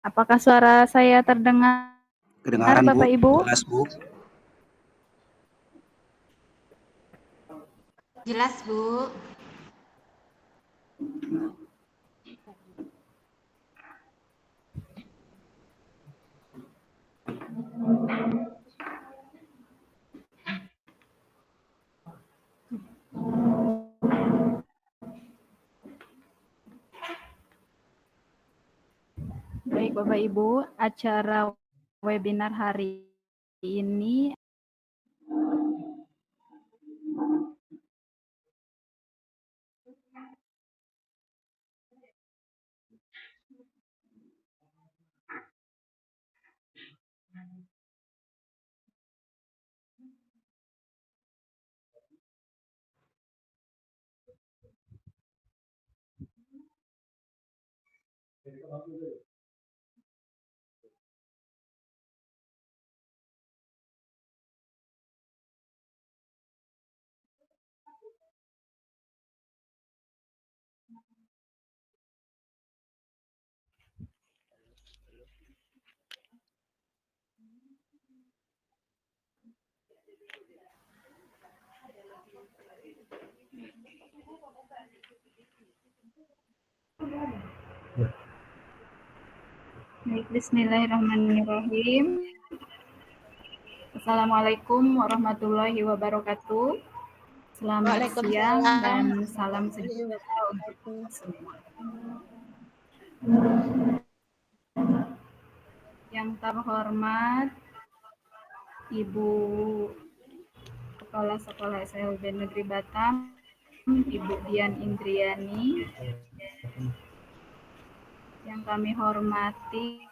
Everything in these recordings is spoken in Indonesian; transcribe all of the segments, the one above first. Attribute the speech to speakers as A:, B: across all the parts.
A: Apakah suara saya terdengar,
B: Kedengaran, Bu.
A: Bapak Ibu?
B: Jelas, Bu.
C: Jelas, Bu.
A: Baik, Bapak Ibu, acara webinar hari ini Bismillahirrahmanirrahim. Assalamualaikum warahmatullahi wabarakatuh. Selamat siang dan salam sejahtera untuk kita semua. Yang terhormat Ibu Kepala Sekolah SLB Negeri Batam, Ibu Dian Indriani. Yang kami hormati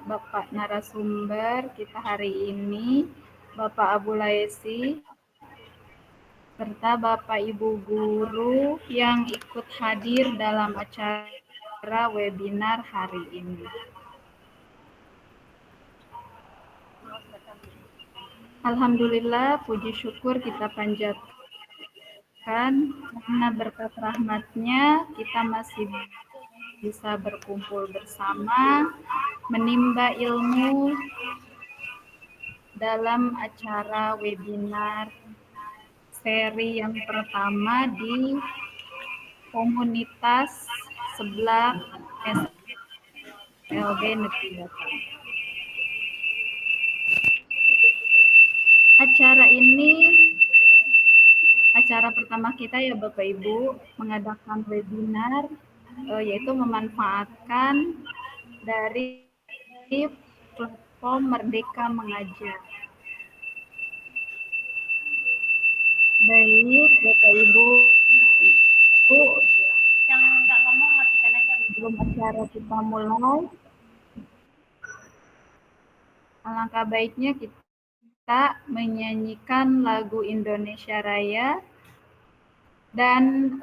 A: Bapak narasumber kita hari ini, Bapak Abu Laesi, serta Bapak Ibu guru yang ikut hadir dalam acara webinar hari ini. Alhamdulillah, puji syukur kita panjatkan karena berkat rahmatnya kita masih bisa berkumpul bersama, menimba ilmu dalam acara webinar seri yang pertama di komunitas sebelah SLB Negeri Batam. Acara pertama kita ya Bapak Ibu, mengadakan webinar yaitu memanfaatkan dari platform Merdeka Mengajar. Baik, Bapak Ibu,
C: Yang nggak ngomong matikan aja.
A: sebelum acara kita mulai, alangkah baiknya kita menyanyikan lagu Indonesia Raya dan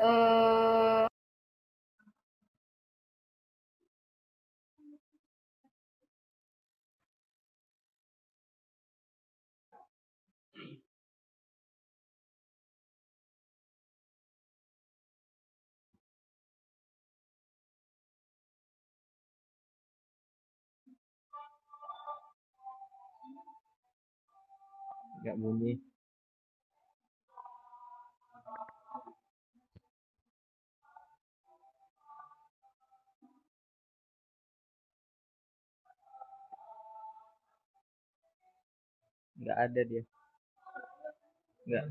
D: nggak bunyi. Nggak ada dia. Nggak.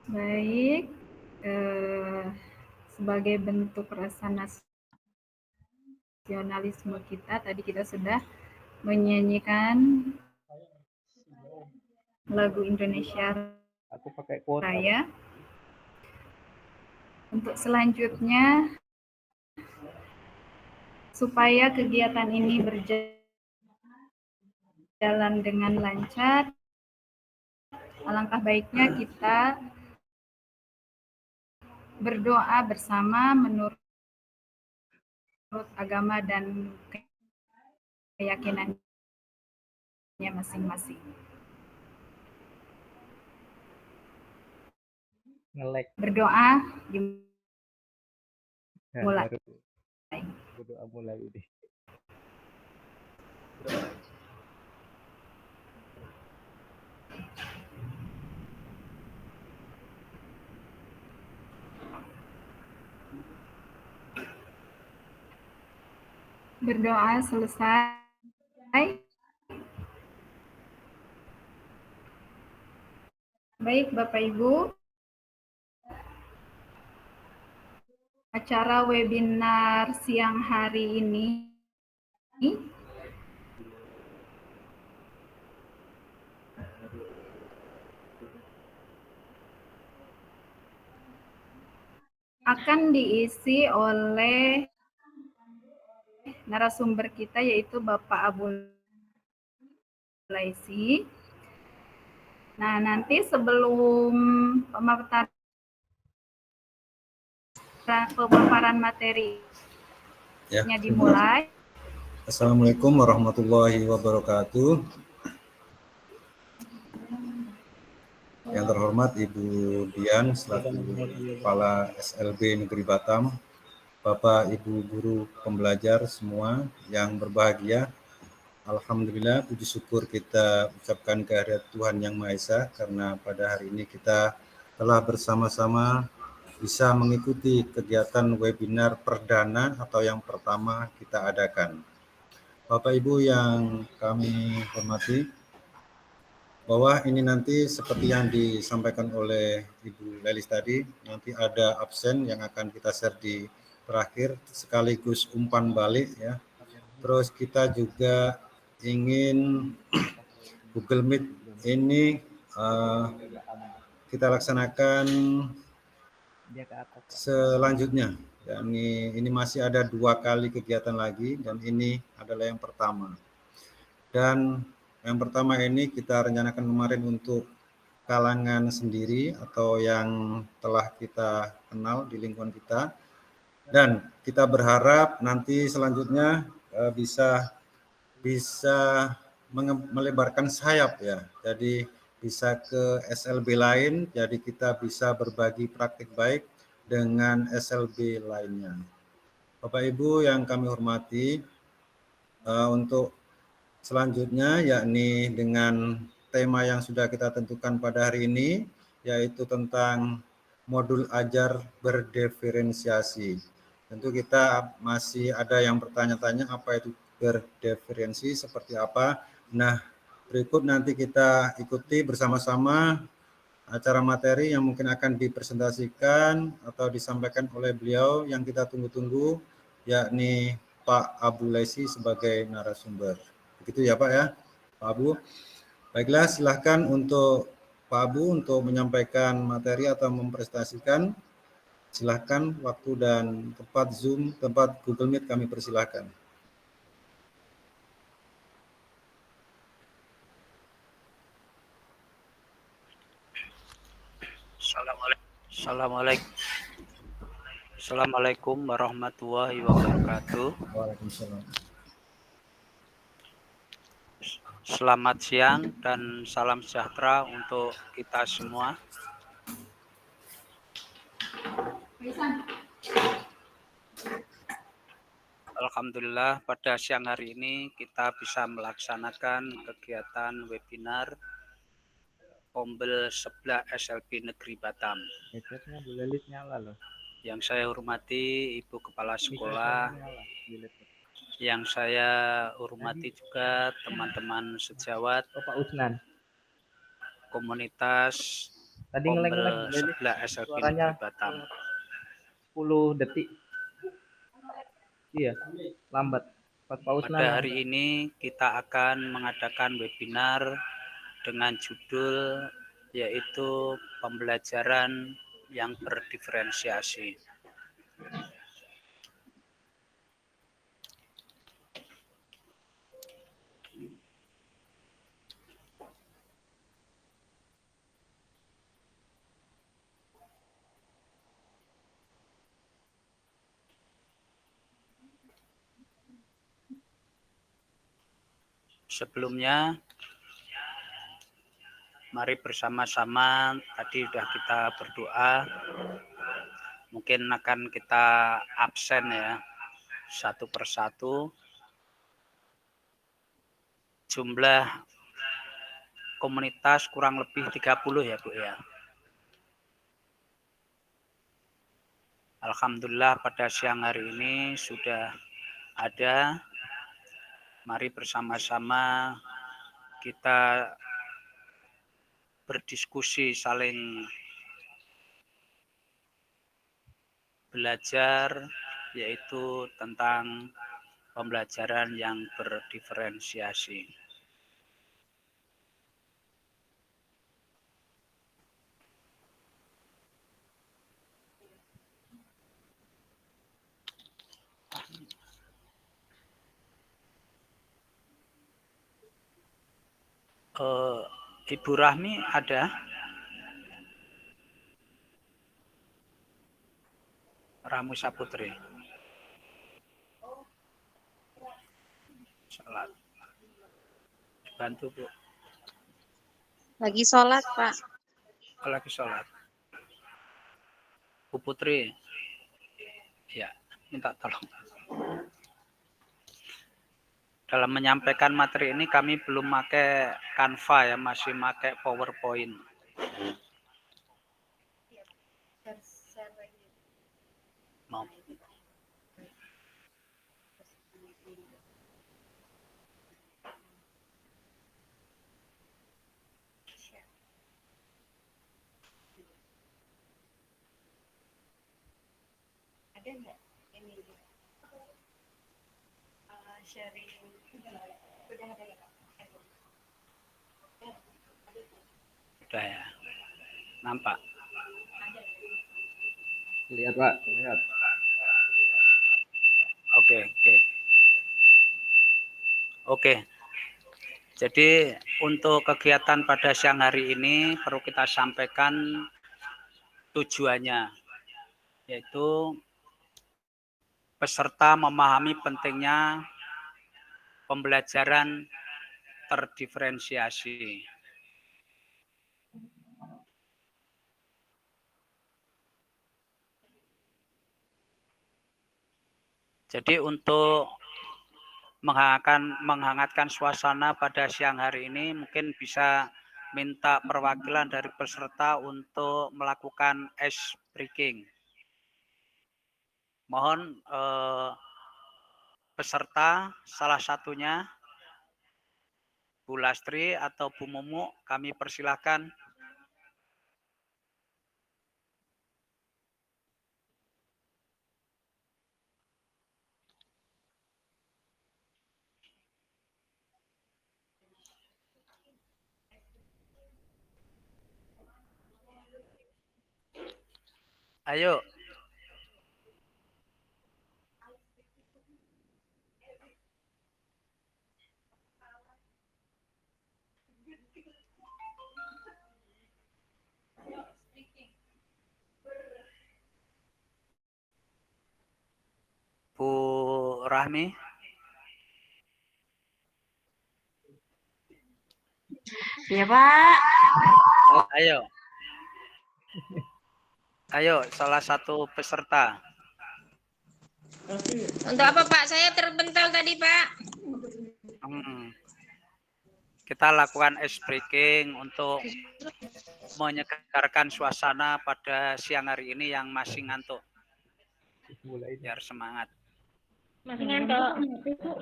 A: Baik, sebagai bentuk rasa nasionalisme kita, tadi kita sudah menyanyikan lagu Indonesia
D: Aku pakai kuota.
A: Raya. Untuk selanjutnya, supaya kegiatan ini berjalan dengan lancar, alangkah baiknya kita berdoa bersama menurut agama dan keyakinannya masing-masing.
D: Nge-lag.
A: Berdoa
D: Mulai.
A: dimulai.
D: Berdoa mulai udah.
A: Berdoa selesai. Baik, Bapak Ibu, acara webinar siang hari ini akan diisi oleh narasumber kita, yaitu Bapak Abu Laisi. Nah, nanti sebelum pemaparan materinya dimulai.
B: Assalamualaikum warahmatullahi wabarakatuh. Yang terhormat Ibu Dian selaku Kepala SLB Negeri Batam, Bapak Ibu guru pembelajar semua yang berbahagia. Alhamdulillah, puji syukur kita ucapkan kehadirat Tuhan Yang Maha Esa karena pada hari ini kita telah bersama-sama bisa mengikuti kegiatan webinar perdana atau yang pertama kita adakan. Bapak Ibu yang kami hormati, bahwa ini nanti seperti yang disampaikan oleh Ibu Lelis tadi, nanti ada absen yang akan kita share di terakhir sekaligus umpan balik ya. Terus kita juga ingin Google Meet ini kita laksanakan selanjutnya. Dan ini masih ada 2 kali kegiatan lagi dan ini adalah yang pertama. Dan yang pertama ini kita rencanakan kemarin untuk kalangan sendiri atau yang telah kita kenal di lingkungan kita. Dan kita berharap nanti selanjutnya bisa melebarkan sayap ya. Jadi bisa ke SLB lain, jadi kita bisa berbagi praktik baik dengan SLB lainnya. Bapak Ibu yang kami hormati, untuk selanjutnya yakni dengan tema yang sudah kita tentukan pada hari ini, yaitu tentang modul ajar berdiferensiasi. Tentu kita masih ada yang bertanya-tanya apa itu berdiferensi, seperti apa. Nah, berikut nanti kita ikuti bersama-sama acara materi yang mungkin akan dipresentasikan atau disampaikan oleh beliau yang kita tunggu-tunggu, yakni Pak Abu Laisi sebagai narasumber. Begitu ya Pak ya, Pak Abu. Baiklah, silahkan untuk Pak Abu untuk menyampaikan materi atau mempresentasikan. Silahkan, waktu dan tempat Zoom, tempat Google Meet kami persilahkan.
E: Assalamualaikum. Assalamualaikum warahmatullahi wabarakatuh.
B: Waalaikumsalam.
E: Selamat siang dan salam sejahtera untuk kita semua. Alhamdulillah pada siang hari ini kita bisa melaksanakan kegiatan webinar Ombel Sebelah SLB Negeri Batam.
D: Headsetnya Bu Lelis nyala loh.
E: Yang saya hormati Ibu Kepala Sekolah,
D: Mikrofonnya nyala di laptop.
E: yang saya hormati juga teman-teman sejawat
D: Oh, Pak Usnan.
E: komunitas
D: Tadi
E: Ombel
D: ngeleng-ngeleng Bu Lelis.
E: Sebelah SLB
D: Suaranya
E: Negeri Batam.
D: 10 detik. Iya, lambat. Pas Pak Usnan
E: Pada
D: lambat.
E: hari ini kita akan mengadakan webinar dengan judul yaitu pembelajaran yang berdiferensiasi. Sebelumnya, mari bersama-sama tadi sudah kita berdoa. Mungkin akan kita absen ya, satu persatu. Jumlah komunitas kurang lebih 30 ya Bu ya. Alhamdulillah pada siang hari ini sudah ada. Mari bersama-sama kita berdiskusi, saling belajar, yaitu tentang pembelajaran yang berdiferensiasi. Ibu Rahmi ada? Ramu Saputri. Salat. Bantu Bu.
C: Lagi sholat, Pak.
E: Lagi sholat. Bu Putri. Ya, minta tolong. Dalam menyampaikan materi ini kami belum pakai Canva ya, masih pakai PowerPoint. Mau.
C: Ada nggak ini sharing? Udah ada ya?
E: Sudah ya. Nampak.
D: Lihat Pak, lihat.
E: Oke. Jadi untuk kegiatan pada siang hari ini perlu kita sampaikan tujuannya, yaitu peserta memahami pentingnya pembelajaran terdiferensiasi. Jadi untuk menghangatkan suasana pada siang hari ini mungkin bisa minta perwakilan dari peserta untuk melakukan ice breaking. Mohon peserta salah satunya Bu Lastri atau Bu Mumu kami persilahkan. Ayo. Rahmi.
C: Ya Pak.
E: Ayo. Ayo, salah satu peserta.
C: Untuk apa Pak? Saya terpental tadi Pak.
E: Kita lakukan ice breaking untuk menyegarkan suasana pada siang hari ini yang masih ngantuk. Biar semangat.
C: Masih ngantuk.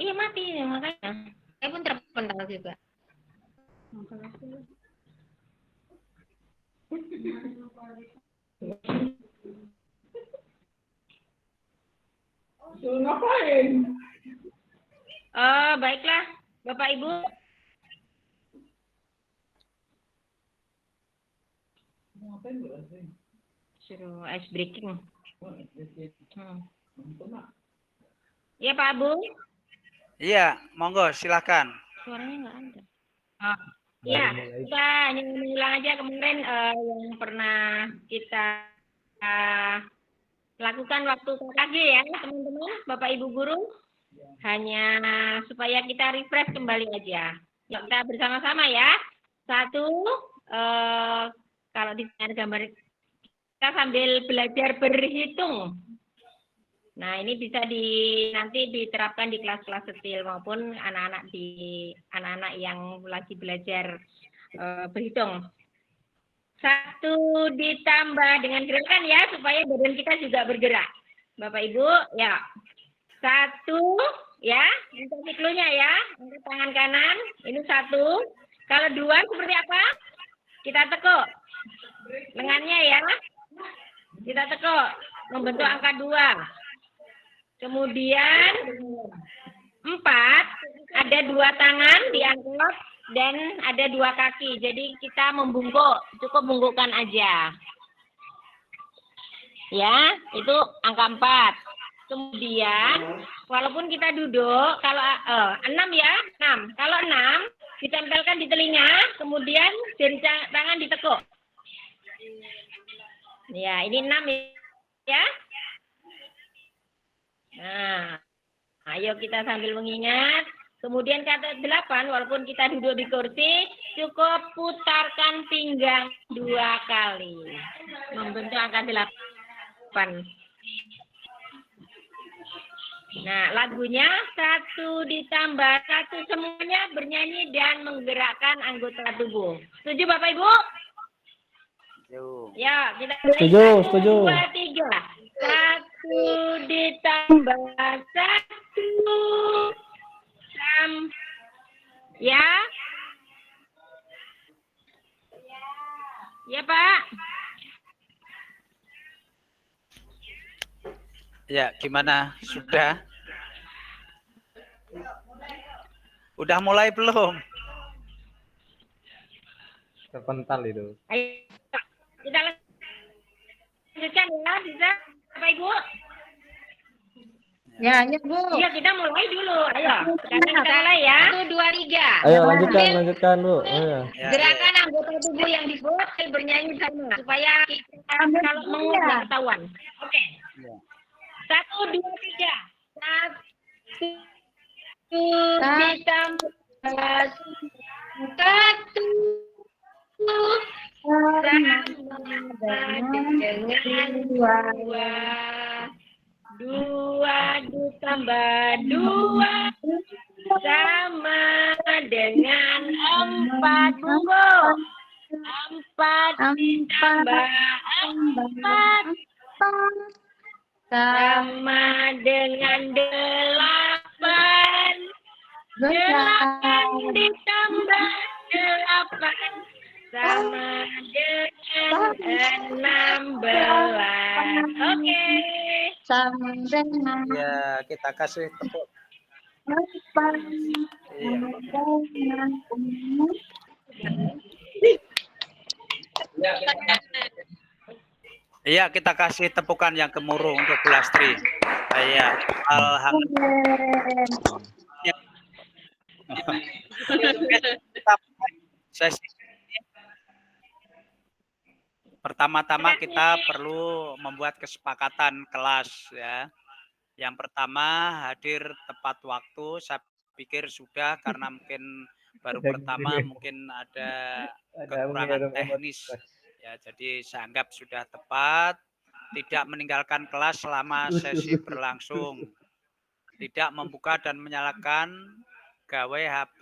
C: Iya mati makanya. Saya pun terpental juga.
A: Ngapain?
C: Baiklah, Bapak Ibu. Suruh ice breaking. Iya Pak Abu.
E: Iya, monggo silakan.
C: Suaranya nggak ada. Iya, kita hanya mengulang aja kemarin yang pernah kita lakukan waktu KKG ya teman-teman, Bapak Ibu guru. Hanya supaya kita refresh kembali aja. Yuk kita bersama-sama ya. Satu, kalau di gambar kita sambil belajar berhitung. Nah ini bisa nanti diterapkan di kelas-kelas kecil maupun anak-anak yang lagi belajar berhitung. Satu ditambah dengan gerakan ya supaya badan kita juga bergerak. Bapak Ibu ya. Satu ya untuk siklunya ya. Untuk tangan kanan ini satu. Kalau dua seperti apa? Kita tekuk lengannya ya. Kita tekuk membentuk angka 2. Kemudian 4 ada 2 tangan diangkat dan ada 2 kaki. Jadi kita membungkuk, cukup bungkukkan aja. Ya, itu angka 4. Kemudian walaupun kita duduk, kalau 6 ya, 6. Kalau 6 ditempelkan di telinga, kemudian jari tangan ditekuk. Ya, ini 6 ya. Nah, ayo kita sambil mengingat. Kemudian kata 8, walaupun kita duduk di kursi, cukup putarkan pinggang 2 kali. Membentuk angka 8. Nah, lagunya 1 ditambah 1 semuanya bernyanyi dan menggerakkan anggota tubuh. Setuju Bapak Ibu? Ya, kita mulai.
D: Setuju.
C: 1, 2, 3. 1 ditambah 1. Ya. Ya, Pak.
E: Ya, gimana? Sudah? Udah mulai belum?
D: Terpental itu.
C: Ayo, kita lanjutkan ya, bisa Bapak Ibu?
A: Ya, Bu.
C: Iya, kita mulai dulu. Ayo, sekarang kita mulai ya. 1, 2, 3.
D: Ayo lanjutkan Bu. Ayo.
C: Gerakan anggota tubuh yang dibuat bernyanyi sama supaya kita kalau mengut nggak ketahuan. Oke. 1, 2, 3. 1 ditambah 1 dengan 2 ditambah 2 sama dengan 4 bungku. 4 ditambah 4 sama dengan 8. 8 ditambah 8 sama dengan 16. Oke.
A: Sama dengan
E: Ya, kita kasih tepuk. Iya. Iya, kita kasih tepukan yang gemuruh untuk Bu Lastri. Iya, alhamdulillah. Sesi ini pertama-tama kita perlu membuat kesepakatan kelas ya. Yang pertama, hadir tepat waktu. Saya pikir sudah, karena mungkin baru pertama, mungkin ada kekurangan teknis. Ya, jadi saya anggap sudah tepat. Tidak meninggalkan kelas selama sesi berlangsung. Tidak membuka dan menyalakan gawai HP,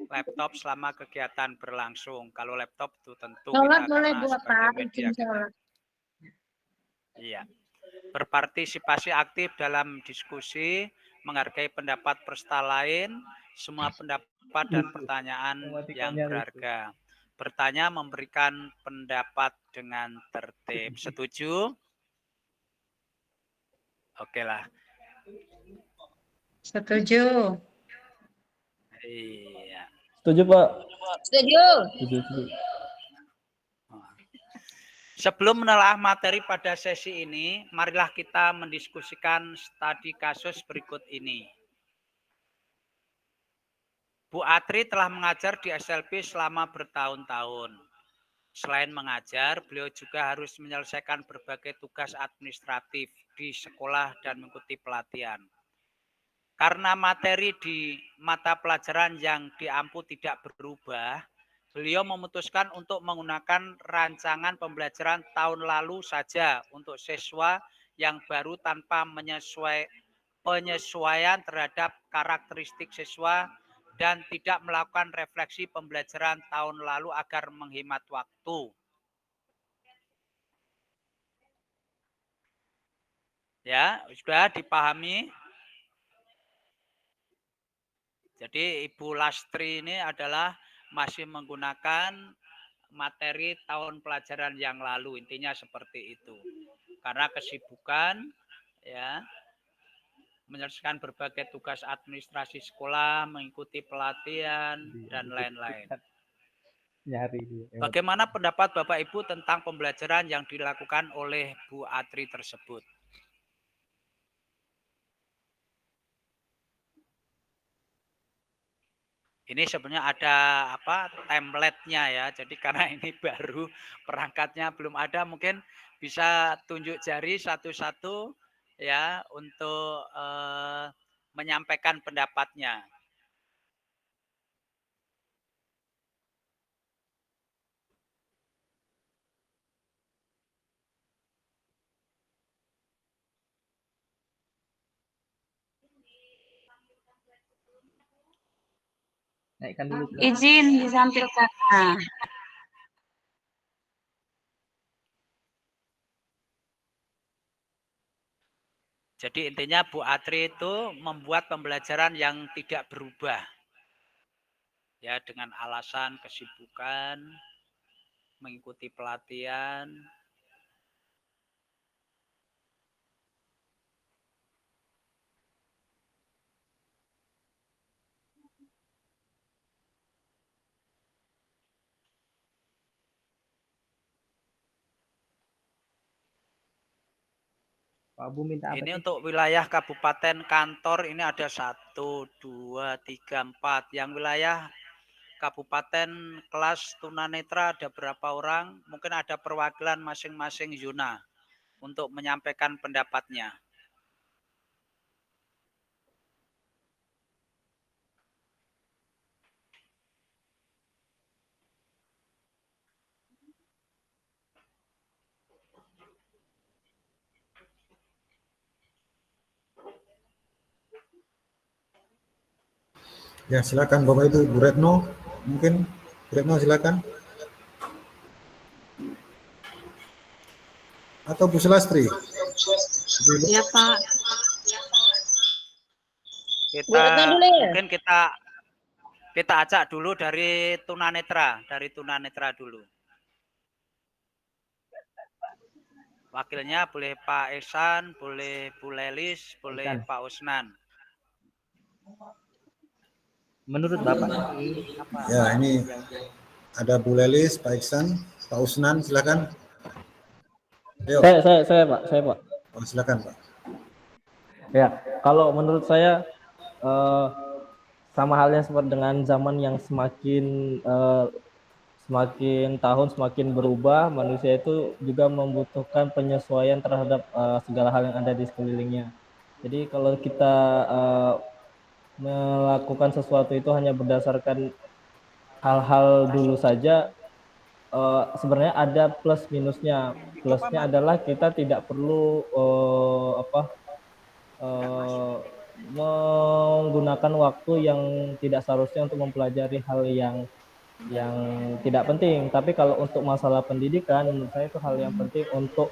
E: laptop selama kegiatan berlangsung. Kalau laptop itu tentu
F: Sholat
E: kita
F: boleh
E: karena
F: buat
E: sebagai
F: Pak,
E: media
F: izin
E: kita.
F: sholat.
E: Iya. Berpartisipasi aktif dalam diskusi, menghargai pendapat peserta lain, semua pendapat dan pertanyaan yang berharga. Bertanya, memberikan pendapat dengan tertib. Setuju? Oke lah.
F: Setuju.
E: Iya.
D: Setuju, Pak.
F: Setuju.
D: Setuju.
E: Sebelum menelaah materi pada sesi ini, marilah kita mendiskusikan studi kasus berikut ini. Bu Atri telah mengajar di SLB selama bertahun-tahun. Selain mengajar, beliau juga harus menyelesaikan berbagai tugas administratif di sekolah dan mengikuti pelatihan. Karena materi di mata pelajaran yang diampu tidak berubah, beliau memutuskan untuk menggunakan rancangan pembelajaran tahun lalu saja untuk siswa yang baru tanpa penyesuaian terhadap karakteristik siswa dan tidak melakukan refleksi pembelajaran tahun lalu agar menghemat waktu. Ya, sudah dipahami? Jadi Ibu Lastri ini adalah masih menggunakan materi tahun pelajaran yang lalu, intinya seperti itu. Karena kesibukan, ya, menyelesaikan berbagai tugas administrasi sekolah, mengikuti pelatihan dan lain-lain. Bagaimana pendapat Bapak Ibu tentang pembelajaran yang dilakukan oleh Bu Atri tersebut? Ini sebenarnya ada template-nya ya. Jadi karena ini baru perangkatnya belum ada, mungkin bisa tunjuk jari satu-satu ya untuk menyampaikan pendapatnya.
D: Naikkan dulu.
F: Izin disampaikan.
E: Jadi intinya Bu Atri itu membuat pembelajaran yang tidak berubah. Ya, dengan alasan kesibukan, mengikuti pelatihan.
D: Pak Bu minta apa?
E: Ini untuk wilayah kabupaten kantor ini ada 1, 2, 3, 4. Yang wilayah kabupaten kelas tunanetra ada berapa orang? Mungkin ada perwakilan masing-masing zona untuk menyampaikan pendapatnya.
B: Ya, silakan Bapak Ibu. Bu Retno, mungkin Bu Retno silakan. Atau Bu Sulastri?
F: Ya Pak.
E: Mungkin kita ajak dulu dari tunanetra, dulu. Wakilnya boleh Pak Ehsan, boleh Bu Lelis, boleh Pak Usnan.
D: Menurut Bapak
B: Ya, ini ada Bu Lelis, Pak Iksan, Pak Usnan, silakan. Ayo.
D: Saya Pak.
B: Oh, silakan Pak.
D: Ya, kalau menurut saya sama halnya seperti dengan zaman yang semakin tahun semakin berubah, manusia itu juga membutuhkan penyesuaian terhadap segala hal yang ada di sekelilingnya. Jadi kalau kita melakukan sesuatu itu hanya berdasarkan hal-hal dulu saja, sebenarnya ada plus minusnya. Plusnya adalah kita tidak perlu menggunakan waktu yang tidak seharusnya untuk mempelajari hal yang tidak penting. Tapi kalau untuk masalah pendidikan, menurut saya itu hal yang penting untuk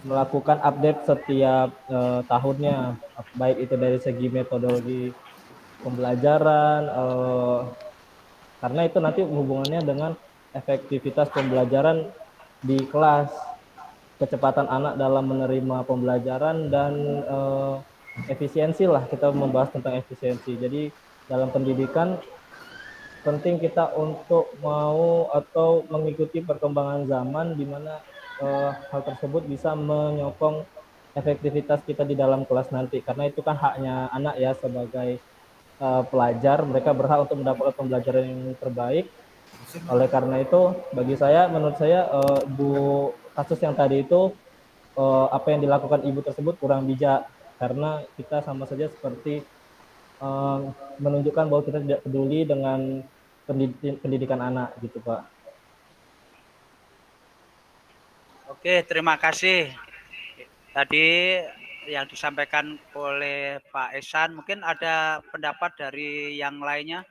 D: melakukan update setiap tahunnya, baik itu dari segi metodologi pembelajaran, karena itu nanti hubungannya dengan efektivitas pembelajaran di kelas, kecepatan anak dalam menerima pembelajaran, dan efisiensi lah, kita membahas tentang efisiensi. Jadi dalam pendidikan penting kita untuk mau atau mengikuti perkembangan zaman, di mana hal tersebut bisa menyokong efektivitas kita di dalam kelas nanti, karena itu kan haknya anak ya, sebagai pelajar, mereka berhak untuk mendapatkan pembelajaran yang terbaik. Oleh karena itu, bagi saya, menurut saya, kasus yang tadi itu, apa yang dilakukan ibu tersebut kurang bijak, karena kita sama saja seperti menunjukkan bahwa kita tidak peduli dengan pendidikan anak, gitu Pak.
E: Oke, terima kasih. Tadi yang disampaikan oleh Pak Ehsan, mungkin ada pendapat dari yang lainnya?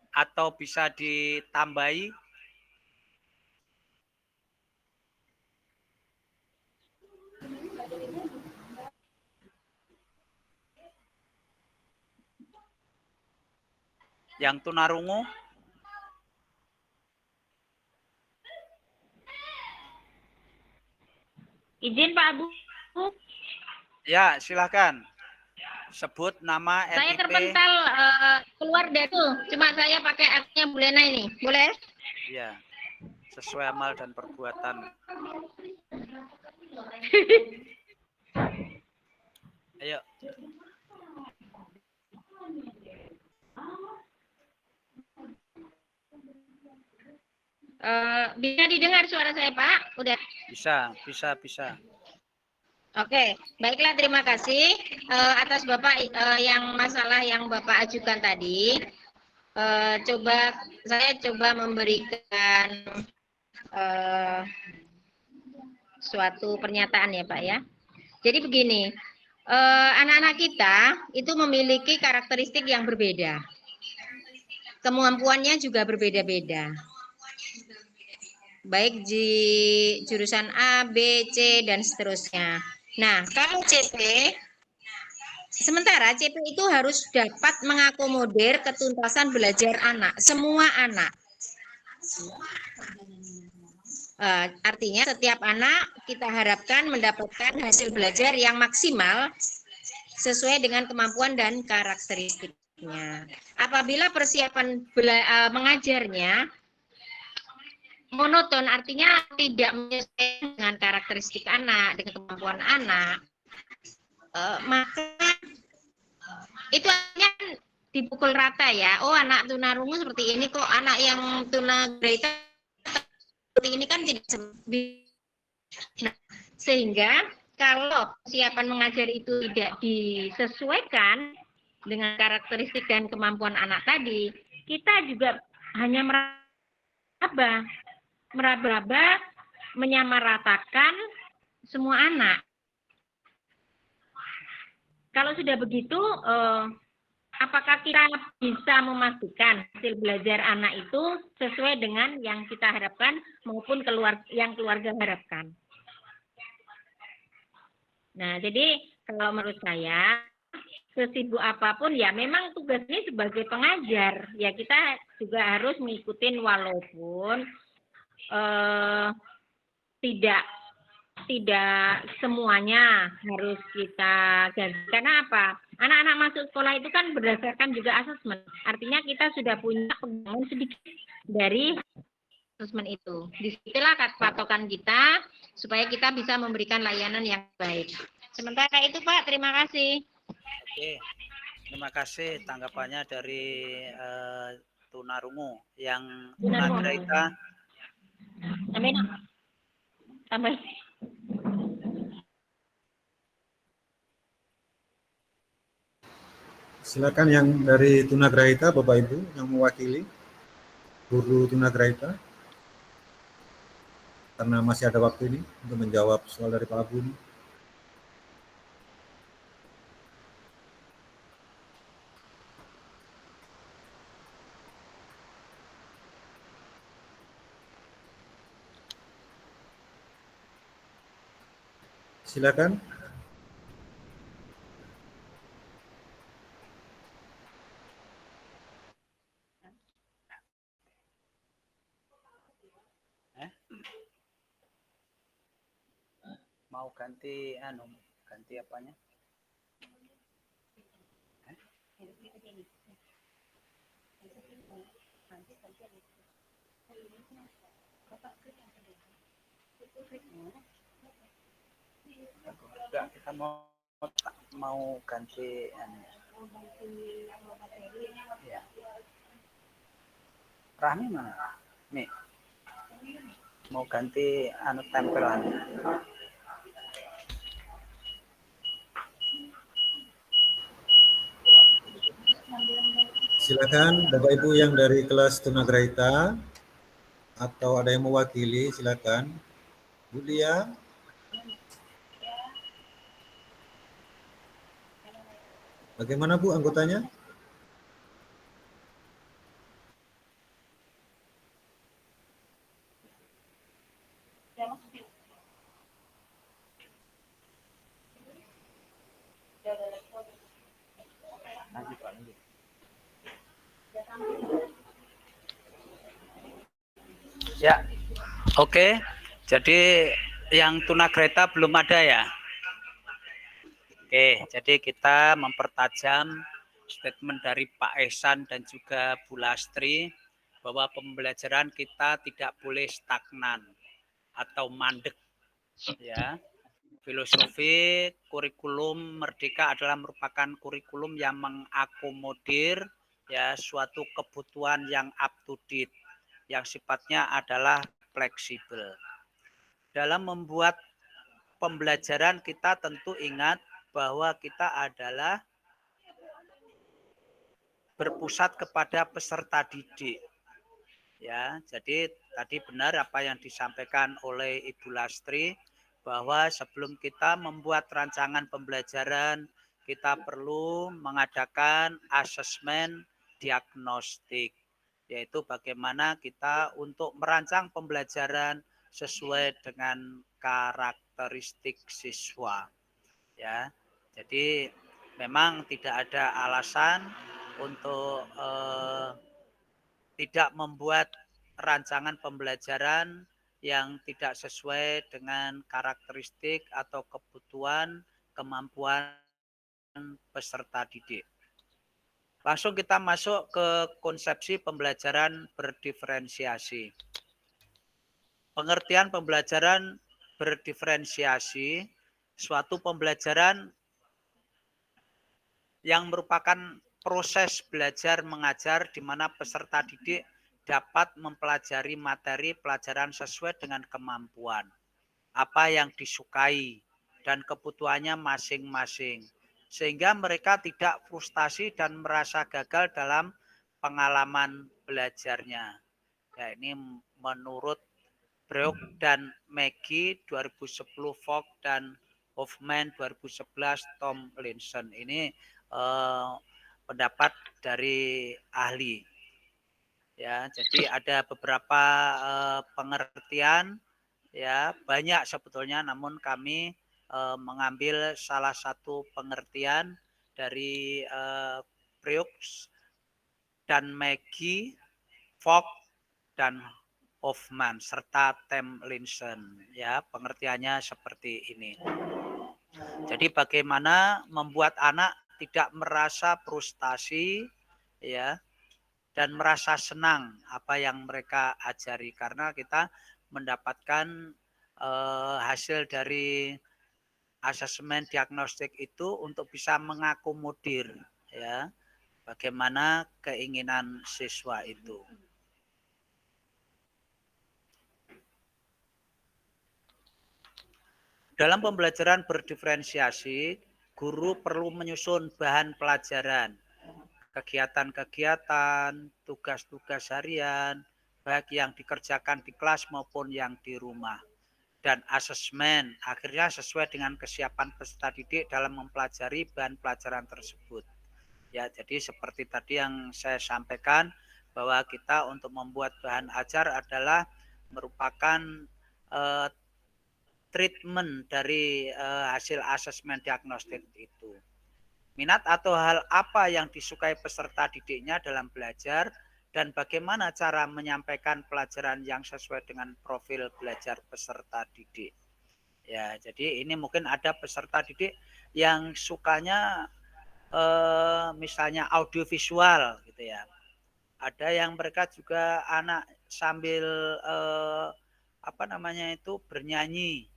E: Atau bisa ditambahi? Yang tunarungu?
C: Izin Pak Abu.
E: Ya, silakan. Sebut nama
C: Saya
E: NIP.
C: terpental keluar dari itu. Cuma saya pakai akunnya Bu Lena ini. Boleh?
E: Ya, sesuai amal dan perbuatan. Ayo.
C: Bisa didengar suara saya Pak? Udah.
E: Bisa.
C: Oke, baiklah, terima kasih atas Bapak yang masalah yang Bapak ajukan tadi. Saya coba memberikan suatu pernyataan ya Pak ya. Jadi begini, anak-anak kita itu memiliki karakteristik yang berbeda. Kemampuannya juga berbeda-beda. Baik di jurusan A, B, C, dan seterusnya. Nah, kalau CP, sementara CP itu harus dapat mengakomodir ketuntasan belajar anak, semua anak. Artinya setiap anak kita harapkan mendapatkan hasil belajar yang maksimal sesuai dengan kemampuan dan karakteristiknya. Apabila persiapan mengajarnya monoton, artinya tidak menyesuaikan dengan karakteristik anak, dengan kemampuan anak, maka itu hanya dipukul rata ya. Oh, anak tunarungu seperti ini kok, anak yang tunagrahita seperti ini kan tidak seperti. Nah, sehingga kalau persiapan mengajar itu tidak disesuaikan dengan karakteristik dan kemampuan anak tadi, kita juga hanya meraba-raba menyamaratakan semua anak. Kalau sudah begitu, apakah kita bisa memastikan hasil belajar anak itu sesuai dengan yang kita harapkan maupun yang keluarga harapkan? Nah, jadi kalau menurut saya, sesibuk apapun ya memang tugas ini sebagai pengajar ya kita juga harus mengikuti walaupun tidak semuanya harus kita gaji. Karena apa? Anak-anak masuk sekolah itu kan berdasarkan juga asesmen. Artinya kita sudah punya pegangan sedikit dari asesmen itu. Disitulah patokan kita supaya kita bisa memberikan layanan yang baik. Sementara itu Pak, terima kasih.
E: Oke, terima kasih tanggapannya dari tunarungu yang tunagrahita.
C: Tambah.
B: Silakan yang dari tunagrahita, Bapak Ibu yang mewakili guru tunagrahita, karena masih ada waktu ini untuk menjawab soal dari Pak Abu ini. Silakan.
E: Mau ganti ganti apanya? Enggak, kita mau ganti ya. Rahmi mana? Nih. Mau ganti tempelan.
B: Silakan Bapak Ibu yang dari kelas tunagrahita atau ada yang mewakili, silakan. Bu Lia. Bagaimana Bu anggotanya?
E: Ya, oke. Jadi yang tunagrahita belum ada ya. Oke, jadi kita mempertajam statement dari Pak Ehsan dan juga Bu Lastri bahwa pembelajaran kita tidak boleh stagnan atau mandek, ya. Filosofi kurikulum Merdeka adalah merupakan kurikulum yang mengakomodir ya suatu kebutuhan yang up to date, yang sifatnya adalah fleksibel. Dalam membuat pembelajaran kita tentu ingat bahwa kita adalah berpusat kepada peserta didik. Ya, jadi tadi benar apa yang disampaikan oleh Ibu Lastri bahwa sebelum kita membuat rancangan pembelajaran, kita perlu mengadakan asesmen diagnostik, yaitu bagaimana kita untuk merancang pembelajaran sesuai dengan karakteristik siswa. Ya, jadi memang tidak ada alasan untuk tidak membuat rancangan pembelajaran yang tidak sesuai dengan karakteristik atau kebutuhan kemampuan peserta didik. Langsung kita masuk ke konsepsi pembelajaran berdiferensiasi. Pengertian pembelajaran berdiferensiasi, suatu pembelajaran yang merupakan proses belajar mengajar di mana peserta didik dapat mempelajari materi pelajaran sesuai dengan kemampuan, apa yang disukai, dan kebutuhannya masing-masing. Sehingga mereka tidak frustasi dan merasa gagal dalam pengalaman belajarnya. Ya, ini menurut Breuk dan Maggie 2010, Fogg dan Hoffman 2011, Tom Linson. Ini pendapat dari ahli. Ya, jadi ada beberapa pengertian, ya banyak sebetulnya, namun kami mengambil salah satu pengertian dari Breuk dan Maggie, Fogg dan Hoffman serta Tomlinson. Ya, pengertiannya seperti ini. Jadi bagaimana membuat anak tidak merasa frustasi, ya, dan merasa senang apa yang mereka ajari, karena kita mendapatkan hasil dari asesmen diagnostik itu untuk bisa mengakomodir, ya, bagaimana keinginan siswa itu. Dalam pembelajaran berdiferensiasi, guru perlu menyusun bahan pelajaran kegiatan-kegiatan, tugas-tugas harian, baik yang dikerjakan di kelas maupun yang di rumah. Dan asesmen, akhirnya sesuai dengan kesiapan peserta didik dalam mempelajari bahan pelajaran tersebut. Ya, jadi seperti tadi yang saya sampaikan, bahwa kita untuk membuat bahan ajar adalah merupakan treatment dari hasil asesmen diagnostik itu. Minat atau hal apa yang disukai peserta didiknya dalam belajar dan bagaimana cara menyampaikan pelajaran yang sesuai dengan profil belajar peserta didik. Ya, jadi ini mungkin ada peserta didik yang sukanya misalnya audiovisual gitu ya. Ada yang mereka juga anak sambil bernyanyi.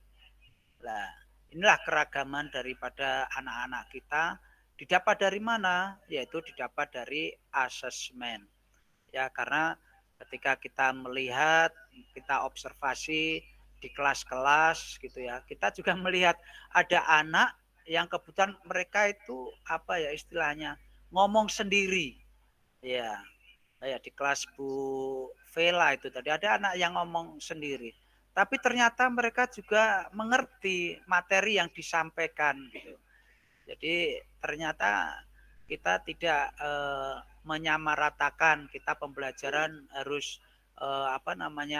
E: Nah, inilah keragaman daripada anak-anak kita. Didapat dari mana? Yaitu didapat dari asesmen. Ya, karena ketika kita melihat, kita observasi di kelas-kelas gitu ya, kita juga melihat ada anak yang kebetulan mereka itu apa ya istilahnya ngomong sendiri. Ya, kayak di kelas Bu Vela itu tadi ada anak yang ngomong sendiri. Tapi ternyata mereka juga mengerti materi yang disampaikan gitu. Jadi ternyata kita tidak menyamaratakan, kita pembelajaran harus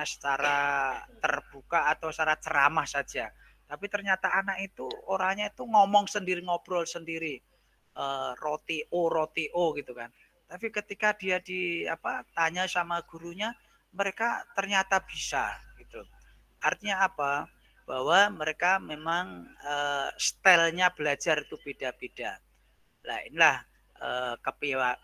E: secara terbuka atau secara ceramah saja. Tapi ternyata anak itu orangnya itu ngomong sendiri, ngobrol sendiri, roti o gitu kan. Tapi ketika dia tanya sama gurunya, mereka ternyata bisa gitu. Artinya apa? Bahwa mereka memang stylenya belajar itu beda-beda. Nah, inilah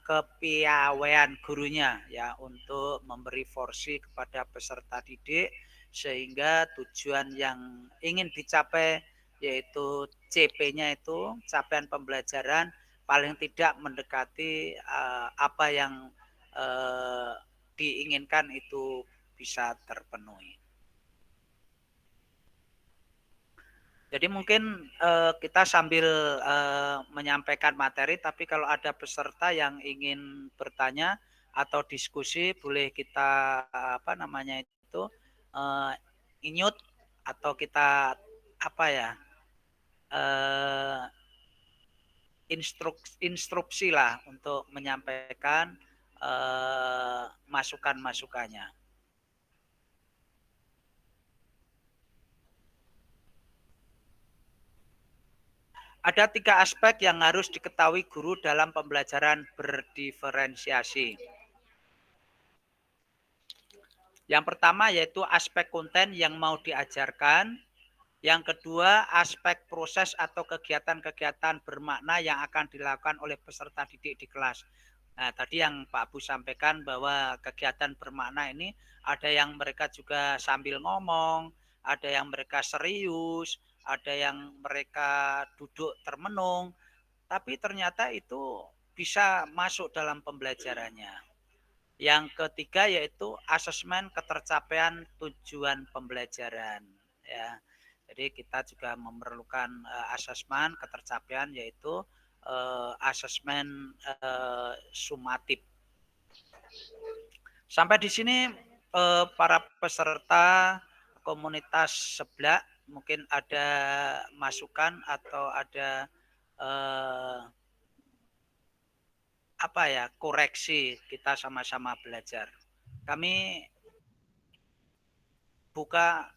E: kepiawaian gurunya ya untuk memberi porsi kepada peserta didik sehingga tujuan yang ingin dicapai yaitu CP-nya itu capaian pembelajaran paling tidak mendekati apa yang diinginkan itu bisa terpenuhi. Jadi mungkin kita sambil menyampaikan materi, tapi kalau ada peserta yang ingin bertanya atau diskusi, boleh kita inyut atau kita instruksi lah untuk menyampaikan masukan-masukannya. Ada 3 aspek yang harus diketahui guru dalam pembelajaran berdiferensiasi. Yang pertama yaitu aspek konten yang mau diajarkan. Yang kedua, aspek proses atau kegiatan-kegiatan bermakna yang akan dilakukan oleh peserta didik di kelas. Nah, tadi yang Pak Bu sampaikan bahwa kegiatan bermakna ini ada yang mereka juga sambil ngomong, ada yang mereka serius, ada yang mereka duduk termenung, tapi ternyata itu bisa masuk dalam pembelajarannya. Yang ketiga yaitu asesmen ketercapaian tujuan pembelajaran. Ya, jadi kita juga memerlukan asesmen ketercapaian yaitu asesmen sumatif. Sampai di sini para peserta komunitas sebelah mungkin ada masukan atau ada koreksi, kita sama-sama belajar. Kami buka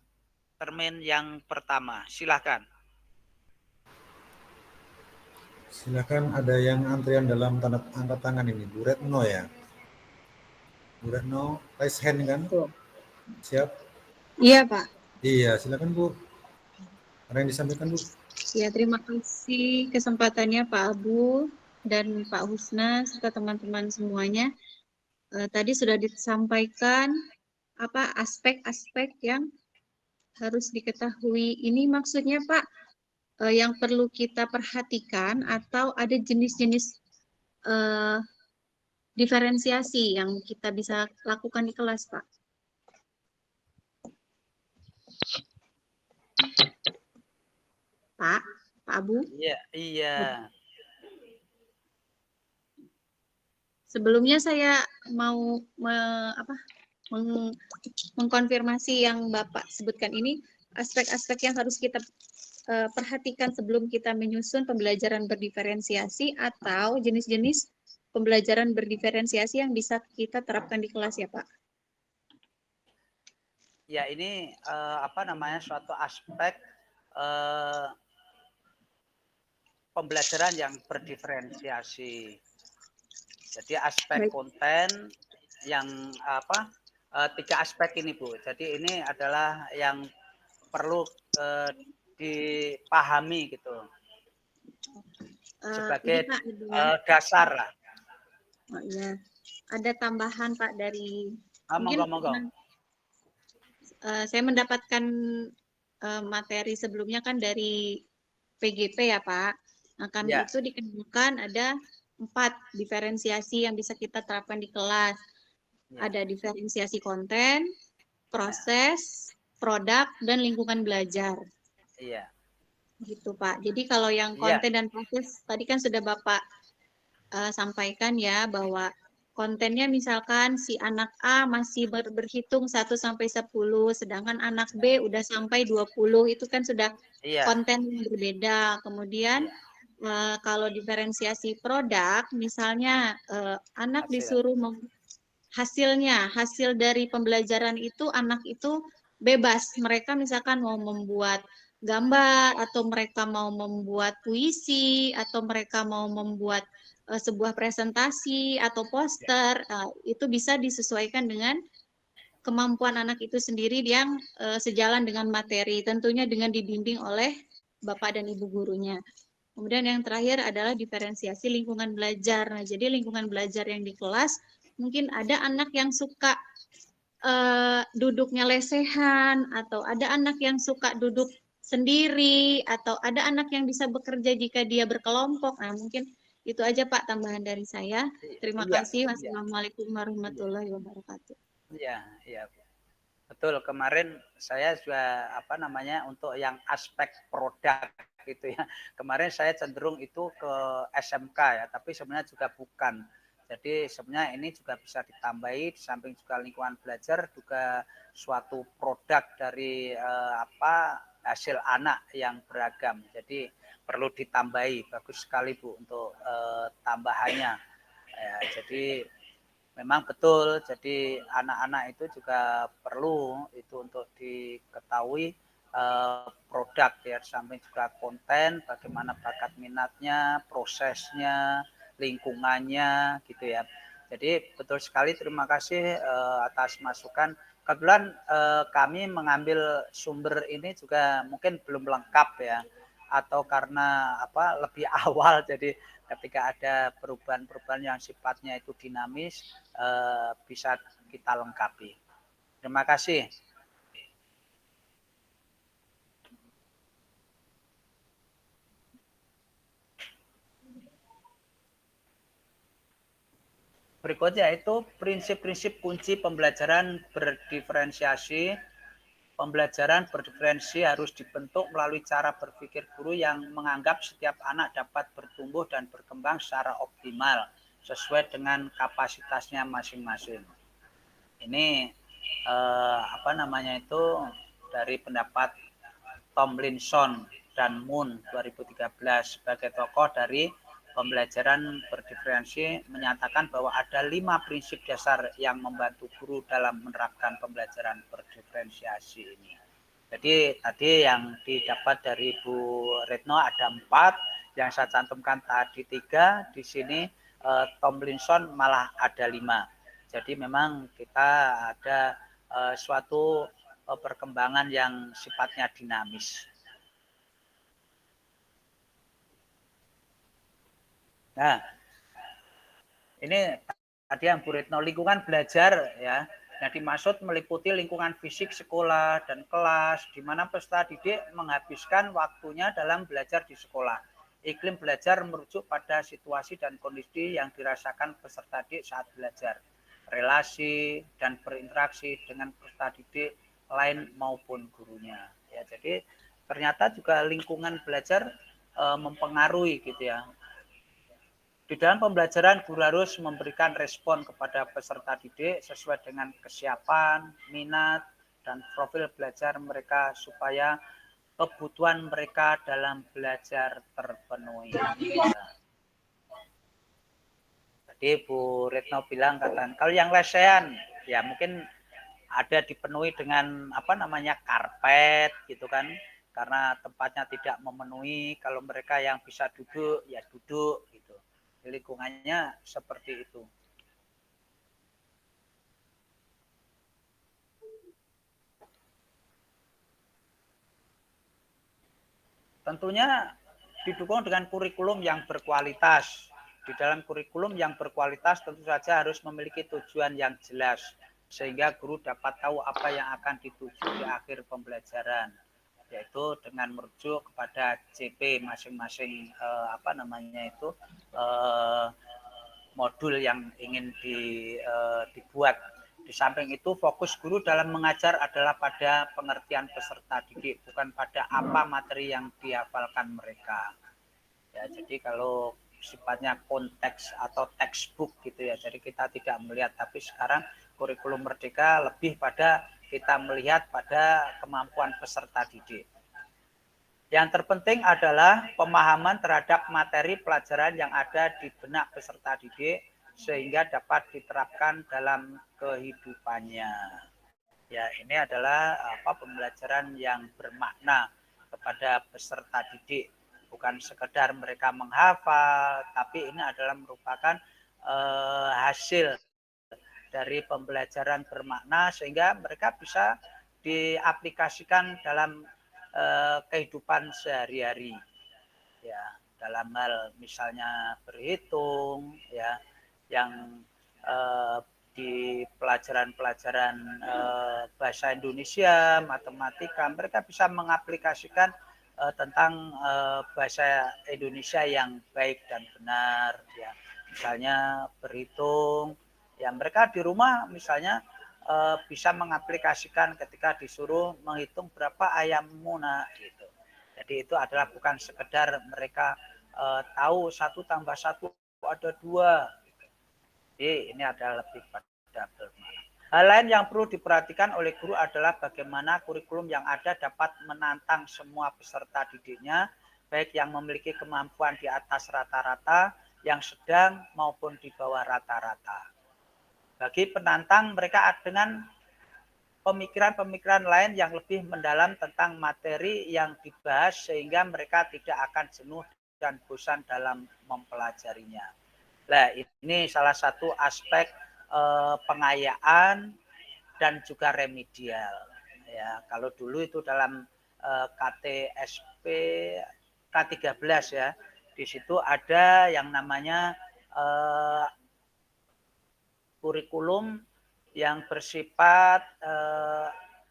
E: termin yang pertama, silakan.
B: Silakan, ada yang antrian dalam tanda angkat tangan ini, Bu Retno ya. Bu Retno, raise hand kan? Siap?
F: Iya, Pak.
B: Iya, silakan Bu. Ada yang disampaikan Bu?
F: Ya, terima kasih kesempatannya Pak Abu dan Pak Husna serta teman-teman semuanya. Tadi sudah disampaikan aspek-aspek yang harus diketahui. Ini maksudnya Pak, yang perlu kita perhatikan atau ada jenis-jenis diferensiasi yang kita bisa lakukan di kelas, Pak? Pak Abu?
E: Iya.
F: Sebelumnya saya mau mengkonfirmasi yang Bapak sebutkan ini, aspek-aspek yang harus kita perhatikan sebelum kita menyusun pembelajaran berdiferensiasi atau jenis-jenis pembelajaran berdiferensiasi yang bisa kita terapkan di kelas ya Pak?
E: Ya, ini suatu aspek pembelajaran yang berdiferensiasi. Jadi aspek
F: Baik.
E: konten yang tiga aspek ini Bu. Jadi ini adalah yang perlu dipahami gitu sebagai
F: Pak,
E: dasar lah.
F: Oh iya, ada tambahan Pak dari
E: Monggo.
F: saya mendapatkan materi sebelumnya kan dari PGP ya Pak. Nah, kami
E: Ya.
F: itu dikemukakan ada 4 diferensiasi yang bisa kita terapkan di kelas.
E: Ya.
F: Ada diferensiasi konten, proses, produk, dan lingkungan belajar.
E: Iya.
F: Gitu Pak. Jadi kalau yang konten dan proses tadi kan sudah Bapak sampaikan ya bahwa kontennya misalkan si anak A masih berhitung 1 sampai 10, sedangkan anak B udah sampai 20, itu kan sudah konten yang berbeda. Kemudian kalau diferensiasi produk, misalnya anak disuruh hasil dari pembelajaran itu anak itu bebas. Mereka misalkan mau membuat gambar atau mereka mau membuat puisi atau mereka mau membuat sebuah presentasi atau poster, itu bisa disesuaikan dengan kemampuan anak itu sendiri yang sejalan dengan materi, tentunya dengan dibimbing oleh Bapak dan Ibu gurunya. Kemudian yang terakhir adalah diferensiasi lingkungan belajar. Nah, jadi lingkungan belajar yang di kelas, mungkin ada anak yang suka duduknya lesehan, atau ada anak yang suka duduk sendiri, atau ada anak yang bisa bekerja jika dia berkelompok. Nah, mungkin itu aja Pak tambahan dari saya. Terima kasih. Wassalamualaikum warahmatullahi wabarakatuh.
E: Iya. Betul, kemarin saya juga untuk yang aspek produk gitu ya. Kemarin saya cenderung itu ke SMK ya, tapi sebenarnya juga bukan. Jadi sebenarnya ini juga bisa ditambahi di samping juga lingkungan belajar juga suatu produk dari hasil anak yang beragam. Jadi perlu ditambahi. Bagus sekali Bu untuk tambahannya. Ya, jadi memang betul, jadi anak-anak itu juga perlu itu untuk diketahui produk ya, samping juga konten, bagaimana bakat minatnya, prosesnya, lingkungannya gitu ya. Jadi betul sekali, terima kasih atas masukan. Kebetulan kami mengambil sumber ini juga mungkin belum lengkap ya, atau karena lebih awal, jadi ketika ada perubahan-perubahan yang sifatnya itu dinamis bisa kita lengkapi. Terima kasih. Berikutnya itu prinsip-prinsip kunci pembelajaran berdiferensiasi. Pembelajaran berdiferensi harus dibentuk melalui cara berpikir guru yang menganggap setiap anak dapat bertumbuh dan berkembang secara optimal sesuai dengan kapasitasnya masing-masing. Ini dari pendapat Tomlinson dan Moon 2013 sebagai tokoh dari pembelajaran berdiferensi menyatakan bahwa ada 5 prinsip dasar yang membantu guru dalam menerapkan pembelajaran berdiferensiasi ini. Jadi tadi yang didapat dari Bu Retno ada 4, yang saya cantumkan tadi 3, di sini Tomlinson malah ada 5. Jadi memang kita ada suatu perkembangan yang sifatnya dinamis. Nah, ini tadi yang Bu Retno, lingkungan belajar ya. Nah, dimaksud meliputi lingkungan fisik sekolah dan kelas, di mana peserta didik menghabiskan waktunya dalam belajar di sekolah. Iklim belajar merujuk pada situasi dan kondisi yang dirasakan peserta didik saat belajar, relasi dan berinteraksi dengan peserta didik lain maupun gurunya. Ya, jadi ternyata juga lingkungan belajar mempengaruhi gitu ya. Di dalam pembelajaran, guru harus memberikan respon kepada peserta didik sesuai dengan kesiapan, minat, dan profil belajar mereka supaya kebutuhan mereka dalam belajar terpenuhi. Jadi Bu Retno bilang katakan kalau yang lesehan ya mungkin ada dipenuhi dengan apa namanya karpet gitu kan, karena tempatnya tidak memenuhi. Kalau mereka yang bisa duduk ya duduk gitu, lingkungannya seperti itu. Tentunya didukung dengan kurikulum yang berkualitas. Di dalam kurikulum yang berkualitas tentu saja harus memiliki tujuan yang jelas sehingga guru dapat tahu apa yang akan dituju di akhir pembelajaran, yaitu dengan merujuk kepada CP masing-masing modul yang ingin dibuat. Di samping itu fokus guru dalam mengajar adalah pada pengertian peserta didik, bukan pada apa materi yang dihafalkan mereka. Ya, jadi kalau sifatnya konteks atau textbook gitu ya, jadi kita tidak melihat, tapi sekarang kurikulum Merdeka lebih pada kita melihat pada kemampuan peserta didik. Yang terpenting adalah pemahaman terhadap materi pelajaran yang ada di benak peserta didik sehingga dapat diterapkan dalam kehidupannya. Ya, ini adalah pembelajaran yang bermakna kepada peserta didik. Bukan sekedar mereka menghafal, tapi ini adalah merupakan hasil dari pembelajaran bermakna sehingga mereka bisa diaplikasikan dalam kehidupan sehari-hari. Ya, dalam hal misalnya berhitung, ya, yang di pelajaran-pelajaran bahasa Indonesia, matematika, mereka bisa mengaplikasikan tentang bahasa Indonesia yang baik dan benar, ya. Misalnya berhitung, ya mereka di rumah misalnya bisa mengaplikasikan ketika disuruh menghitung berapa ayammu nak gitu. Jadi itu adalah bukan sekedar mereka tahu 1 tambah 1 ada 2. Gitu. Jadi ini adalah lebih pada bermakna. Hal lain yang perlu diperhatikan oleh guru adalah bagaimana kurikulum yang ada dapat menantang semua peserta didiknya, baik yang memiliki kemampuan di atas rata-rata, yang sedang maupun di bawah rata-rata. Bagi penantang, mereka dengan pemikiran-pemikiran lain yang lebih mendalam tentang materi yang dibahas sehingga mereka tidak akan jenuh dan bosan dalam mempelajarinya. Nah, ini salah satu aspek pengayaan dan juga remedial. Ya, kalau dulu itu dalam KTSP K13 ya, di situ ada yang namanya kurikulum yang bersifat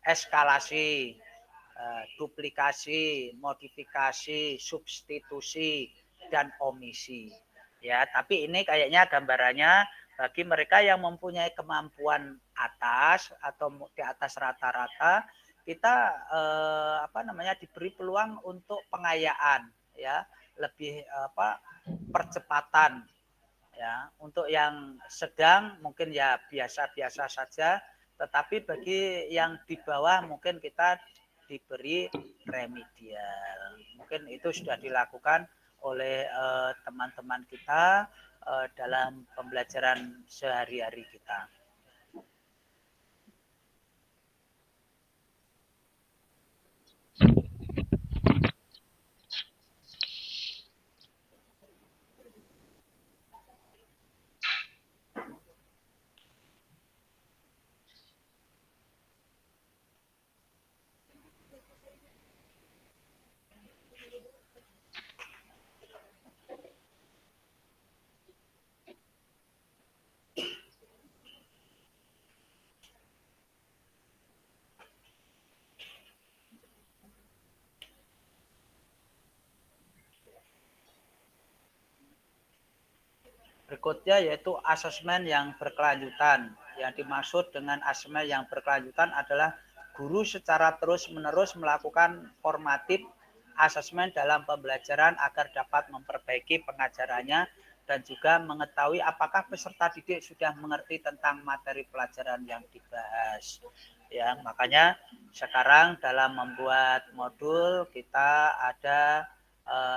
E: eskalasi, duplikasi, modifikasi, substitusi, dan omisi. Ya, tapi ini kayaknya gambarannya bagi mereka yang mempunyai kemampuan atas atau di atas rata-rata, kita diberi peluang untuk pengayaan, ya, lebih percepatan. Ya, untuk yang sedang mungkin ya biasa-biasa saja, tetapi bagi yang di bawah mungkin kita diberi remedial. Mungkin itu sudah dilakukan oleh teman-teman kita dalam pembelajaran sehari-hari kita. Berikutnya yaitu asesmen yang berkelanjutan. Yang dimaksud dengan asesmen yang berkelanjutan adalah guru secara terus-menerus melakukan formatif asesmen dalam pembelajaran agar dapat memperbaiki pengajarannya dan juga mengetahui apakah peserta didik sudah mengerti tentang materi pelajaran yang dibahas. Ya, makanya sekarang dalam membuat modul kita ada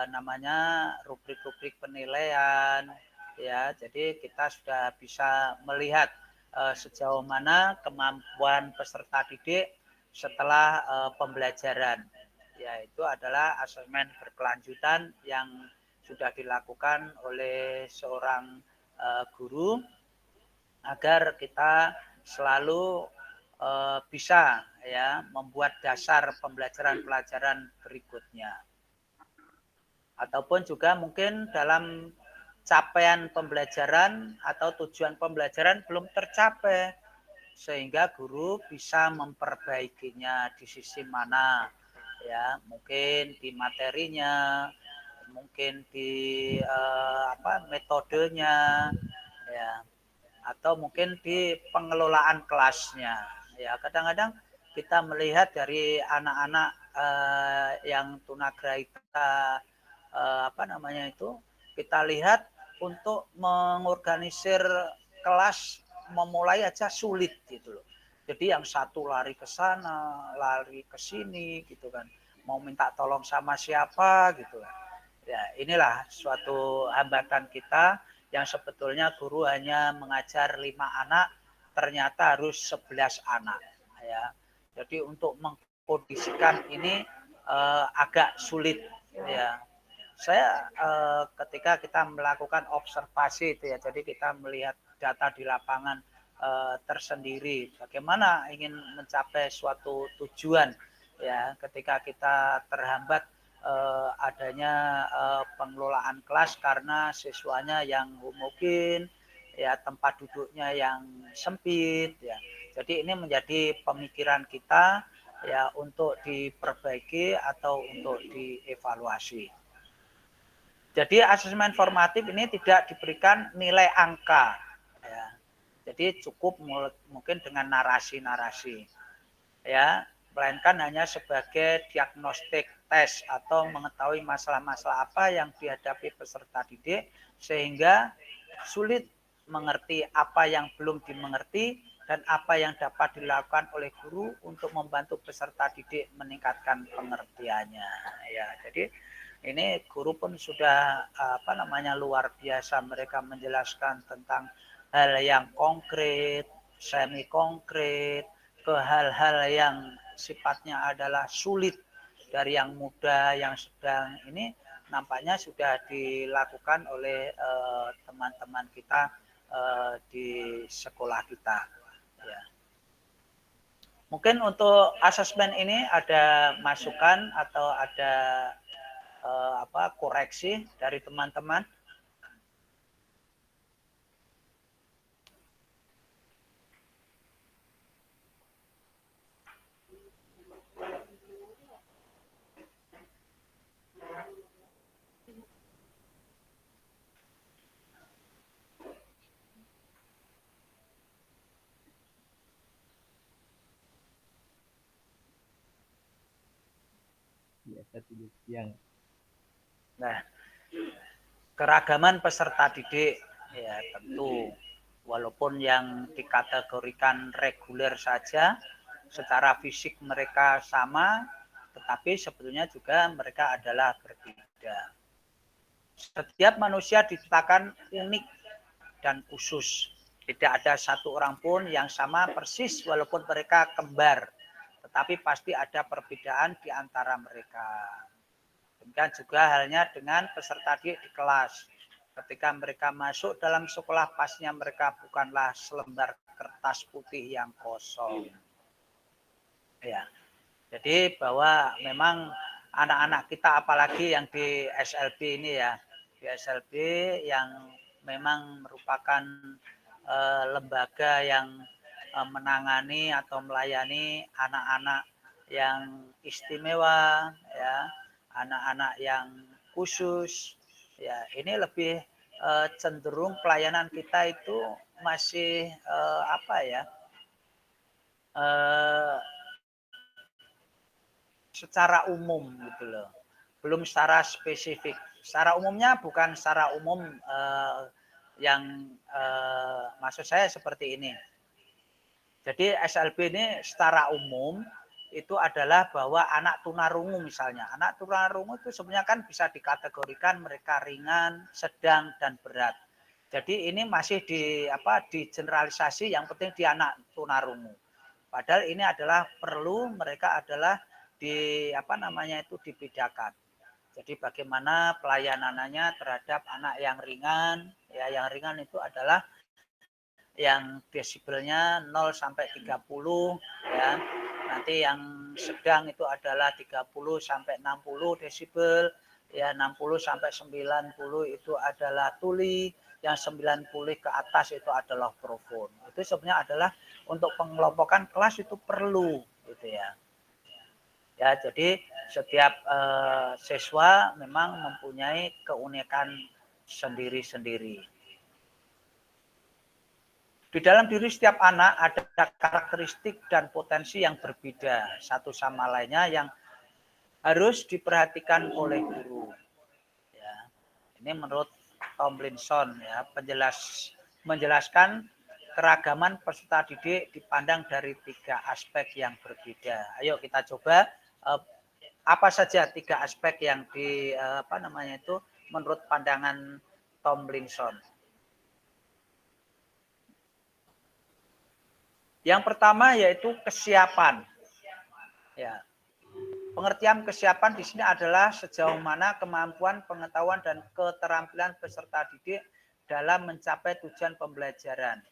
E: namanya rubrik-rubrik penilaian, ya. Jadi kita sudah bisa melihat sejauh mana kemampuan peserta didik setelah pembelajaran. Ya, itu adalah asesmen berkelanjutan yang sudah dilakukan oleh seorang guru agar kita selalu bisa ya membuat dasar pembelajaran-pelajaran berikutnya. Ataupun juga mungkin dalam capaian pembelajaran atau tujuan pembelajaran belum tercapai, sehingga guru bisa memperbaikinya di sisi mana, ya, mungkin di materinya, mungkin di metodenya, ya, atau mungkin di pengelolaan kelasnya. Ya, kadang-kadang kita melihat dari anak-anak yang tunagrahita kita lihat untuk mengorganisir kelas memulai aja sulit gitu loh. Jadi yang satu lari ke sana, lari ke sini gitu kan. Mau minta tolong sama siapa gitu kan. Ya, inilah suatu hambatan kita yang sebetulnya guru hanya mengajar 5 anak, ternyata harus 11 anak. Ya. Jadi untuk mengkondisikan ini agak sulit. Ya. Saya ketika kita melakukan observasi itu ya, jadi kita melihat data di lapangan tersendiri, bagaimana ingin mencapai suatu tujuan ya, ketika kita terhambat adanya pengelolaan kelas karena siswanya yang homogen, ya, tempat duduknya yang sempit ya. Jadi ini menjadi pemikiran kita ya untuk diperbaiki atau untuk dievaluasi. Jadi asesmen formatif ini tidak diberikan nilai angka ya. Jadi cukup mungkin dengan narasi-narasi ya, melainkan hanya sebagai diagnostik tes atau mengetahui masalah-masalah apa yang dihadapi peserta didik sehingga sulit mengerti apa yang belum dimengerti dan apa yang dapat dilakukan oleh guru untuk membantu peserta didik meningkatkan pengertiannya ya. Jadi ini guru pun sudah luar biasa, mereka menjelaskan tentang hal yang konkret, semi konkret, ke hal-hal yang sifatnya adalah sulit, dari yang mudah, yang sedang. Ini nampaknya sudah dilakukan oleh teman-teman kita di sekolah kita. Ya. Mungkin untuk asesmen ini ada masukan atau ada koreksi dari teman-teman? Nah, keragaman peserta didik ya tentu walaupun yang dikategorikan reguler saja secara fisik mereka sama, tetapi sebetulnya juga mereka adalah berbeda. Setiap manusia diciptakan unik dan khusus. Tidak ada satu orang pun yang sama persis walaupun mereka kembar, tetapi pasti ada perbedaan di antara mereka. Demikian juga halnya dengan peserta didik di kelas. Ketika mereka masuk dalam sekolah, pastinya mereka bukanlah selembar kertas putih yang kosong. Ya. Jadi bahwa memang anak-anak kita apalagi yang di SLB ini ya, di SLB yang memang merupakan lembaga yang menangani atau melayani anak-anak yang istimewa ya, anak-anak yang khusus ya, ini lebih cenderung pelayanan kita itu masih secara umum gitu loh, belum secara spesifik. secara umumnya bukan secara umum maksud saya seperti ini. Jadi SLB ini secara umum itu adalah bahwa anak tunarungu misalnya. Anak tunarungu itu sebenarnya kan bisa dikategorikan mereka ringan, sedang, dan berat. Jadi ini masih di generalisasi, yang penting di anak tunarungu. Padahal ini adalah perlu mereka adalah dibedakan. Jadi bagaimana pelayanannya terhadap anak yang ringan, ya yang ringan itu adalah yang desibelnya 0 sampai 30 ya. Nanti yang sedang itu adalah 30 sampai 60 desibel, ya 60 sampai 90 itu adalah tuli, yang 90 ke atas itu adalah mikrofon. Itu sebenarnya adalah untuk pengelompokan kelas itu perlu gitu ya. Ya, jadi setiap siswa memang mempunyai keunikan sendiri-sendiri. Di dalam diri setiap anak ada karakteristik dan potensi yang berbeda satu sama lainnya yang harus diperhatikan oleh guru. Ya, ini menurut Tomlinson ya, menjelaskan keragaman peserta didik dipandang dari 3 aspek yang berbeda. Ayo kita coba apa saja 3 aspek yang menurut pandangan Tomlinson. Yang pertama yaitu kesiapan. Ya. Pengertian kesiapan di sini adalah sejauh mana kemampuan, pengetahuan, dan keterampilan peserta didik dalam mencapai tujuan pembelajaran.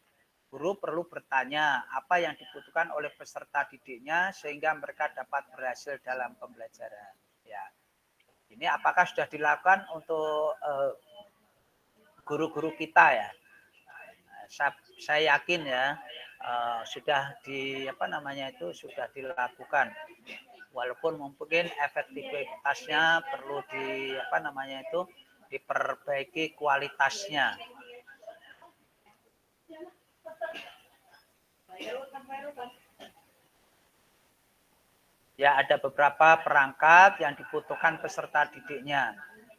E: Guru perlu bertanya apa yang dibutuhkan oleh peserta didiknya sehingga mereka dapat berhasil dalam pembelajaran. Ya. Ini apakah sudah dilakukan untuk guru-guru kita ya? Saya yakin ya sudah sudah dilakukan. Walaupun mungkin efektivitasnya perlu diperbaiki kualitasnya. Ya, ada beberapa perangkat yang dibutuhkan peserta didiknya.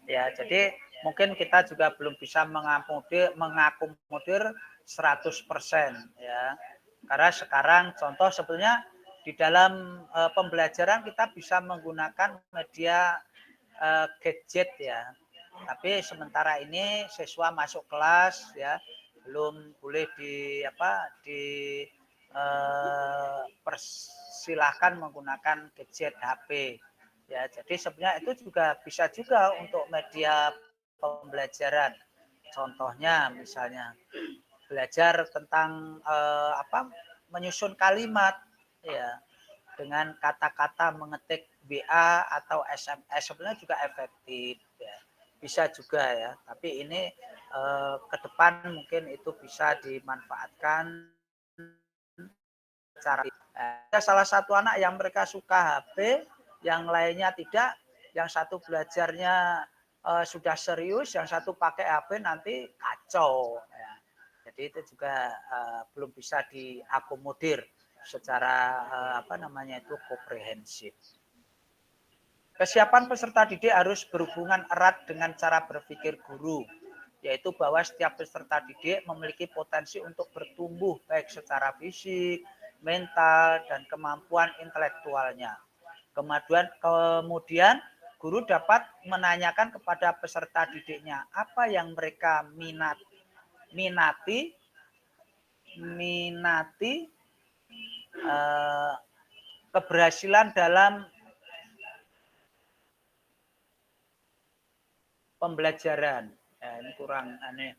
E: Ya, jadi mungkin kita juga belum bisa mengakomodir 100% ya. Karena sekarang contoh sebetulnya di dalam pembelajaran kita bisa menggunakan media gadget ya. Tapi sementara ini siswa masuk kelas ya belum boleh persilahkan menggunakan gadget HP ya. Jadi sebenarnya itu juga bisa juga untuk media pembelajaran. Contohnya misalnya belajar tentang menyusun kalimat ya dengan kata-kata mengetik WA atau SMS sebenarnya juga efektif ya. Bisa juga ya, tapi ini ke depan mungkin itu bisa dimanfaatkan cara. Ada salah satu anak yang mereka suka HP, yang lainnya tidak, yang satu belajarnya sudah serius, yang satu pakai HP nanti kacau ya. Jadi itu juga belum bisa diakomodir secara komprehensif. Kesiapan peserta didik harus berhubungan erat dengan cara berpikir guru, yaitu bahwa setiap peserta didik memiliki potensi untuk bertumbuh baik secara fisik, mental, dan kemampuan intelektualnya. Kemudian guru dapat menanyakan kepada peserta didiknya apa yang mereka minati keberhasilan dalam pembelajaran. Ya, ini kurang aneh.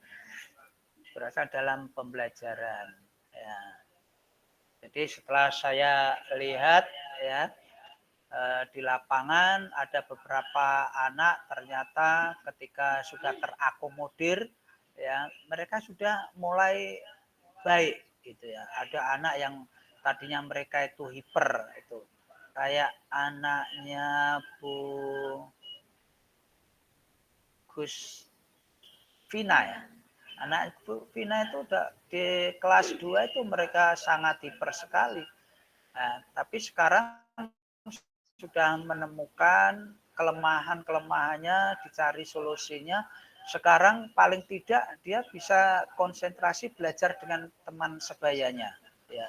E: Berasal dalam pembelajaran. Ya. Jadi setelah saya lihat ya di lapangan ada beberapa anak ternyata ketika sudah terakomodir ya mereka sudah mulai baik gitu ya. Ada anak yang tadinya mereka itu hiper itu kayak anaknya Bu Gus Vina ya. Anak Bu Vina itu udah di kelas 2 itu mereka sangat hiper sekali. Nah, tapi sekarang sudah menemukan kelemahannya, dicari solusinya. Sekarang paling tidak dia bisa konsentrasi belajar dengan teman sebayanya, ya.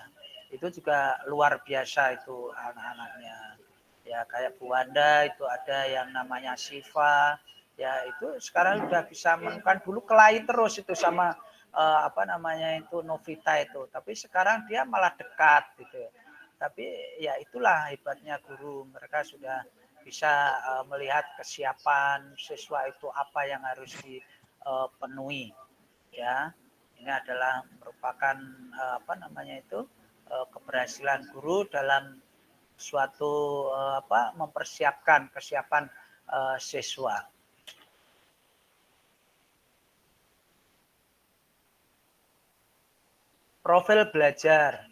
E: Itu juga luar biasa itu anak-anaknya. Ya kayak Bu Wanda itu ada yang namanya Siva, ya itu sekarang sudah bisa menemukan, dulu kelahi terus itu sama apa namanya itu Novita itu, tapi sekarang dia malah dekat gitu. Tapi ya itulah hebatnya guru, mereka sudah bisa melihat kesiapan siswa itu apa yang harus dipenuhi, ya. Ini adalah merupakan apa namanya itu keberhasilan guru dalam suatu mempersiapkan kesiapan siswa. Profil belajar.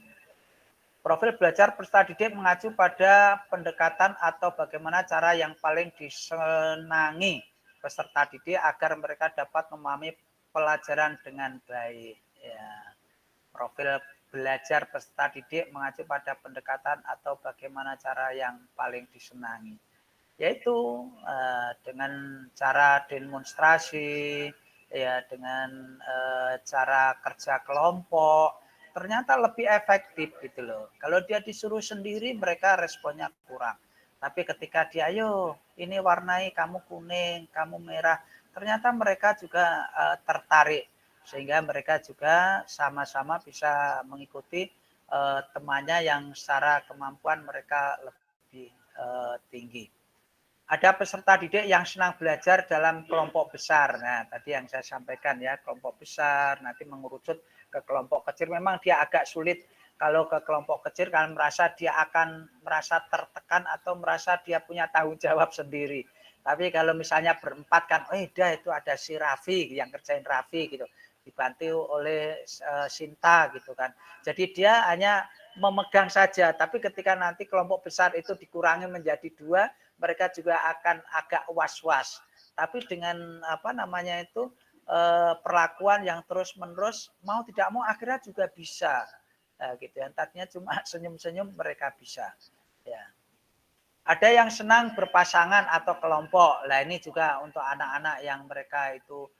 E: Profil belajar peserta didik mengacu pada pendekatan atau bagaimana cara yang paling disenangi peserta didik agar mereka dapat memahami pelajaran dengan baik. Ya. Profil belajar peserta didik mengacu pada pendekatan atau bagaimana cara yang paling disenangi. Yaitu dengan cara demonstrasi, ya dengan cara kerja kelompok, ternyata lebih efektif gitu loh. Kalau dia disuruh sendiri mereka responnya kurang. Tapi ketika dia, ayo ini warnai, kamu kuning, kamu merah, ternyata mereka juga tertarik. Sehingga mereka juga sama-sama bisa mengikuti temannya yang secara kemampuan mereka lebih tinggi. Ada peserta didik yang senang belajar dalam kelompok besar. Nah, tadi yang saya sampaikan ya, kelompok besar, nanti mengerucut ke kelompok kecil. Memang dia agak sulit kalau ke kelompok kecil, karena merasa dia akan merasa tertekan atau merasa dia punya tanggung jawab sendiri. Tapi kalau misalnya berempat kan, dah itu ada si Raffi yang kerjain Raffi gitu, dibantu oleh Sinta gitu kan. Jadi dia hanya memegang saja, tapi ketika nanti kelompok besar itu dikurangi menjadi 2, mereka juga akan agak was-was. Tapi dengan apa namanya itu perlakuan yang terus-menerus, mau tidak mau akhirnya juga bisa. Gitu ya. Tadinya cuma senyum-senyum mereka bisa. Ya. Ada yang senang berpasangan atau kelompok. Nah, ini juga untuk anak-anak yang mereka itu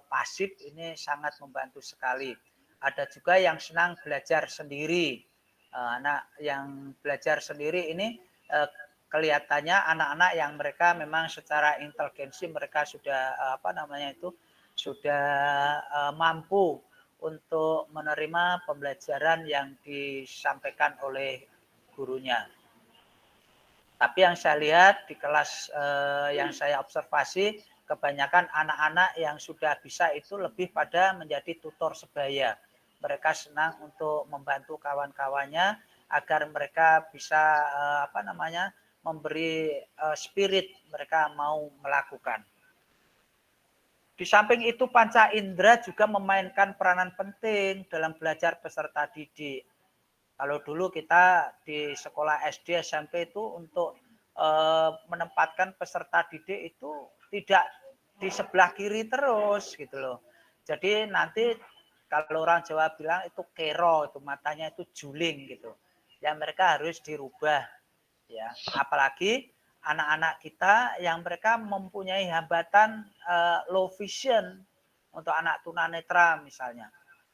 E: pasif, ini sangat membantu sekali. Ada juga yang senang belajar sendiri. Anak yang belajar sendiri ini kelihatannya anak-anak yang mereka memang secara inteligensi mereka sudah apa namanya itu sudah mampu untuk menerima pembelajaran yang disampaikan oleh gurunya. Tapi yang saya lihat di kelas yang saya observasi, kebanyakan anak-anak yang sudah bisa itu lebih pada menjadi tutor sebaya. Mereka senang untuk membantu kawan-kawannya agar mereka bisa apa namanya memberi spirit mereka mau melakukan. Di samping itu panca indera juga memainkan peranan penting dalam belajar peserta didik. Kalau dulu kita di sekolah SD SMP itu untuk menempatkan peserta didik itu tidak di sebelah kiri terus gitu loh. Jadi nanti kalau orang Jawa bilang itu kero, itu matanya itu juling gitu. Ya mereka harus dirubah ya. Apalagi anak-anak kita yang mereka mempunyai hambatan low vision, untuk anak tunanetra misalnya.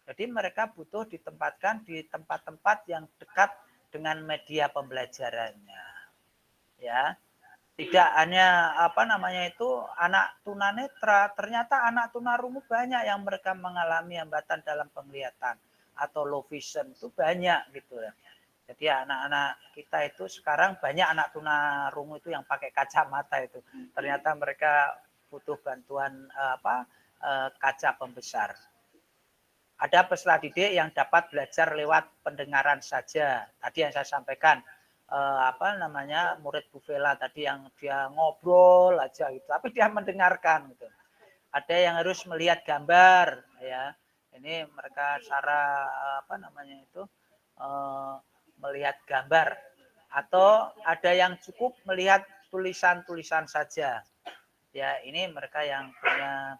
E: Jadi mereka butuh ditempatkan di tempat-tempat yang dekat dengan media pembelajarannya. Ya. Tidak hanya apa namanya itu anak tunanetra, ternyata anak tunarungu banyak yang mereka mengalami hambatan dalam penglihatan atau low vision itu banyak gitu ya. Jadi anak-anak kita itu sekarang banyak anak tunarungu itu yang pakai kacamata itu. Ternyata mereka butuh bantuan kaca pembesar. Ada peserta didik yang dapat belajar lewat pendengaran saja. Tadi yang saya sampaikan, apa namanya murid Bu Vela tadi yang dia ngobrol aja gitu, tapi dia mendengarkan gitu. Ada yang harus melihat gambar, ya. Ini mereka cara apa namanya itu melihat gambar, atau ada yang cukup melihat tulisan-tulisan saja. Ya, ini mereka yang punya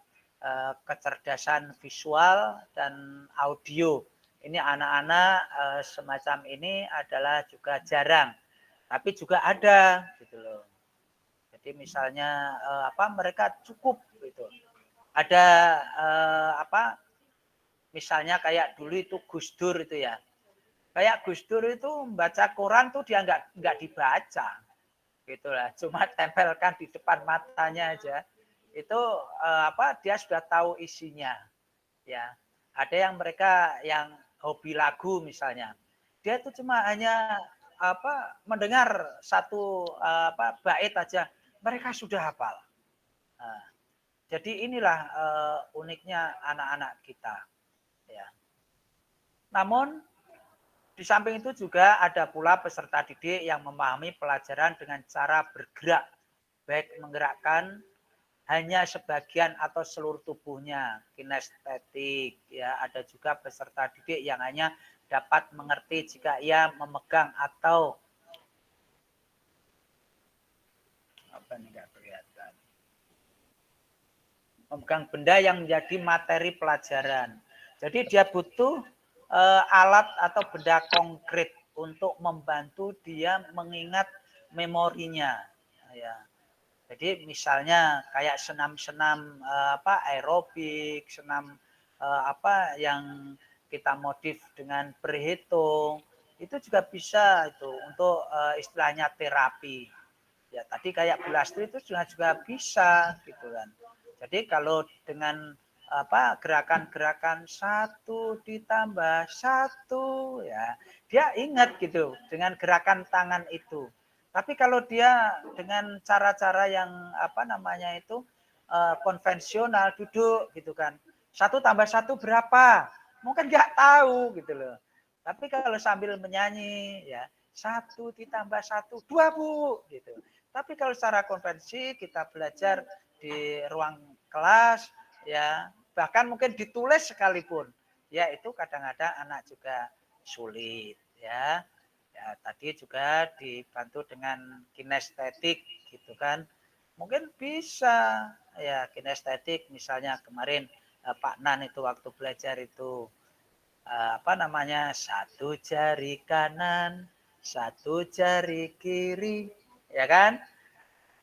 E: kecerdasan visual dan audio. Ini anak-anak semacam ini adalah juga jarang, tapi juga ada gitu loh. Jadi misalnya mereka cukup gitu. Ada misalnya kayak dulu itu Gus Dur itu ya. Kayak Gus Dur itu membaca Quran tuh dia nggak dibaca. Gitulah, cuma tempelkan di depan matanya aja. Itu dia sudah tahu isinya. Ya. Ada yang mereka yang hobi lagu misalnya. Dia itu cuma hanya mendengar satu bait aja, mereka sudah hafal. Nah, jadi inilah uniknya anak-anak kita. Ya. Namun di samping itu juga ada pula peserta didik yang memahami pelajaran dengan cara bergerak, baik menggerakkan hanya sebagian atau seluruh tubuhnya, kinestetik. Ya, ada juga peserta didik yang hanya dapat mengerti jika ia memegang atau memegang benda yang menjadi materi pelajaran. Jadi dia butuh alat atau benda konkret untuk membantu dia mengingat memorinya. Ya. Jadi misalnya kayak senam-senam aerobik, senam yang kita modif dengan berhitung, itu juga bisa itu untuk istilahnya terapi. Ya tadi kayak Bulastri itu juga bisa gitu kan. Jadi kalau dengan gerakan-gerakan 1 ditambah 1 ya, dia ingat gitu dengan gerakan tangan itu. Tapi kalau dia dengan cara-cara yang konvensional duduk gitu kan, 1 tambah 1 berapa? Mungkin nggak tahu gitu loh. Tapi kalau sambil menyanyi ya 1 ditambah 1 2 Bu gitu. Tapi kalau secara konvensi kita belajar di ruang kelas ya, bahkan mungkin ditulis sekalipun ya, itu kadang-kadang anak juga sulit ya. Ya tadi juga dibantu dengan kinestetik gitu kan, mungkin bisa ya kinestetik. Misalnya kemarin Pak Nan itu waktu belajar itu 1 jari kanan 1 jari kiri ya kan,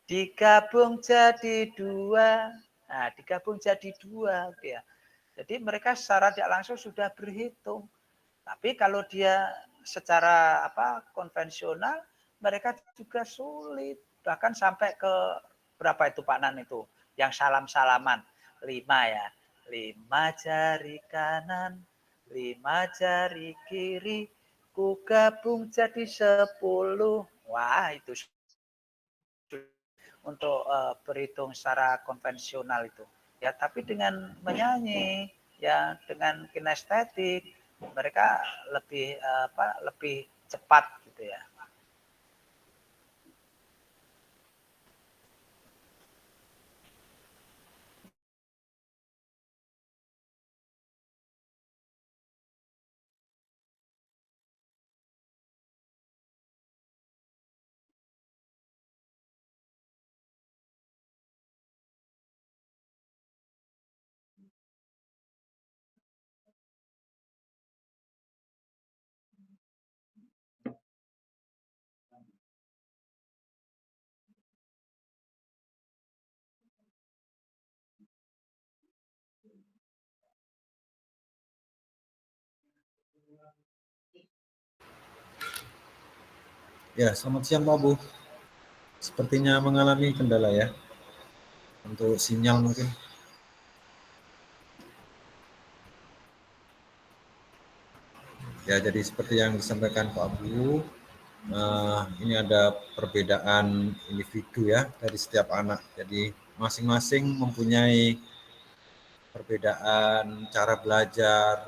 E: digabung jadi 2. Nah, digabung jadi 2 ya. Jadi mereka secara tidak langsung sudah berhitung. Tapi kalau dia secara konvensional, mereka juga sulit. Bahkan sampai ke berapa itu Pak Nan itu? Yang salam-salaman. 5 ya. 5 jari kanan, 5 jari kiri, ku gabung jadi 10. Wah, itu untuk berhitung secara konvensional itu. Ya, tapi dengan menyanyi, ya dengan kinestetik, mereka lebih cepat gitu ya.
B: Ya, selamat siang Pak Bu. Sepertinya mengalami kendala ya untuk sinyal mungkin. Ya, jadi seperti yang disampaikan Pak Bu, ini ada perbedaan individu ya dari setiap anak. Jadi masing-masing mempunyai perbedaan cara belajar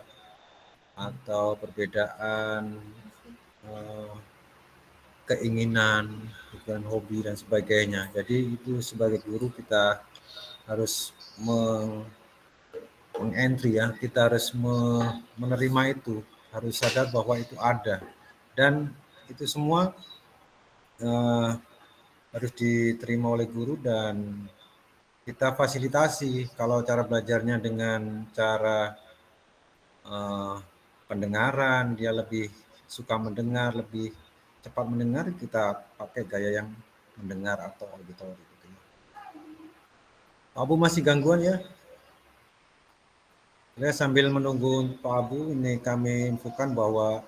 B: atau perbedaan keinginan, bukan hobi dan sebagainya. Jadi itu sebagai guru kita harus mengentry ya, kita harus menerima itu, harus sadar bahwa itu ada, dan itu semua harus diterima oleh guru dan kita fasilitasi. Kalau cara belajarnya dengan cara pendengaran, dia lebih suka mendengar, lebih cepat mendengar, kita pakai gaya yang mendengar atau auditori. Pak Abu masih gangguan ya? Ya, sambil menunggu Pak Abu, ini kami infokan bahwa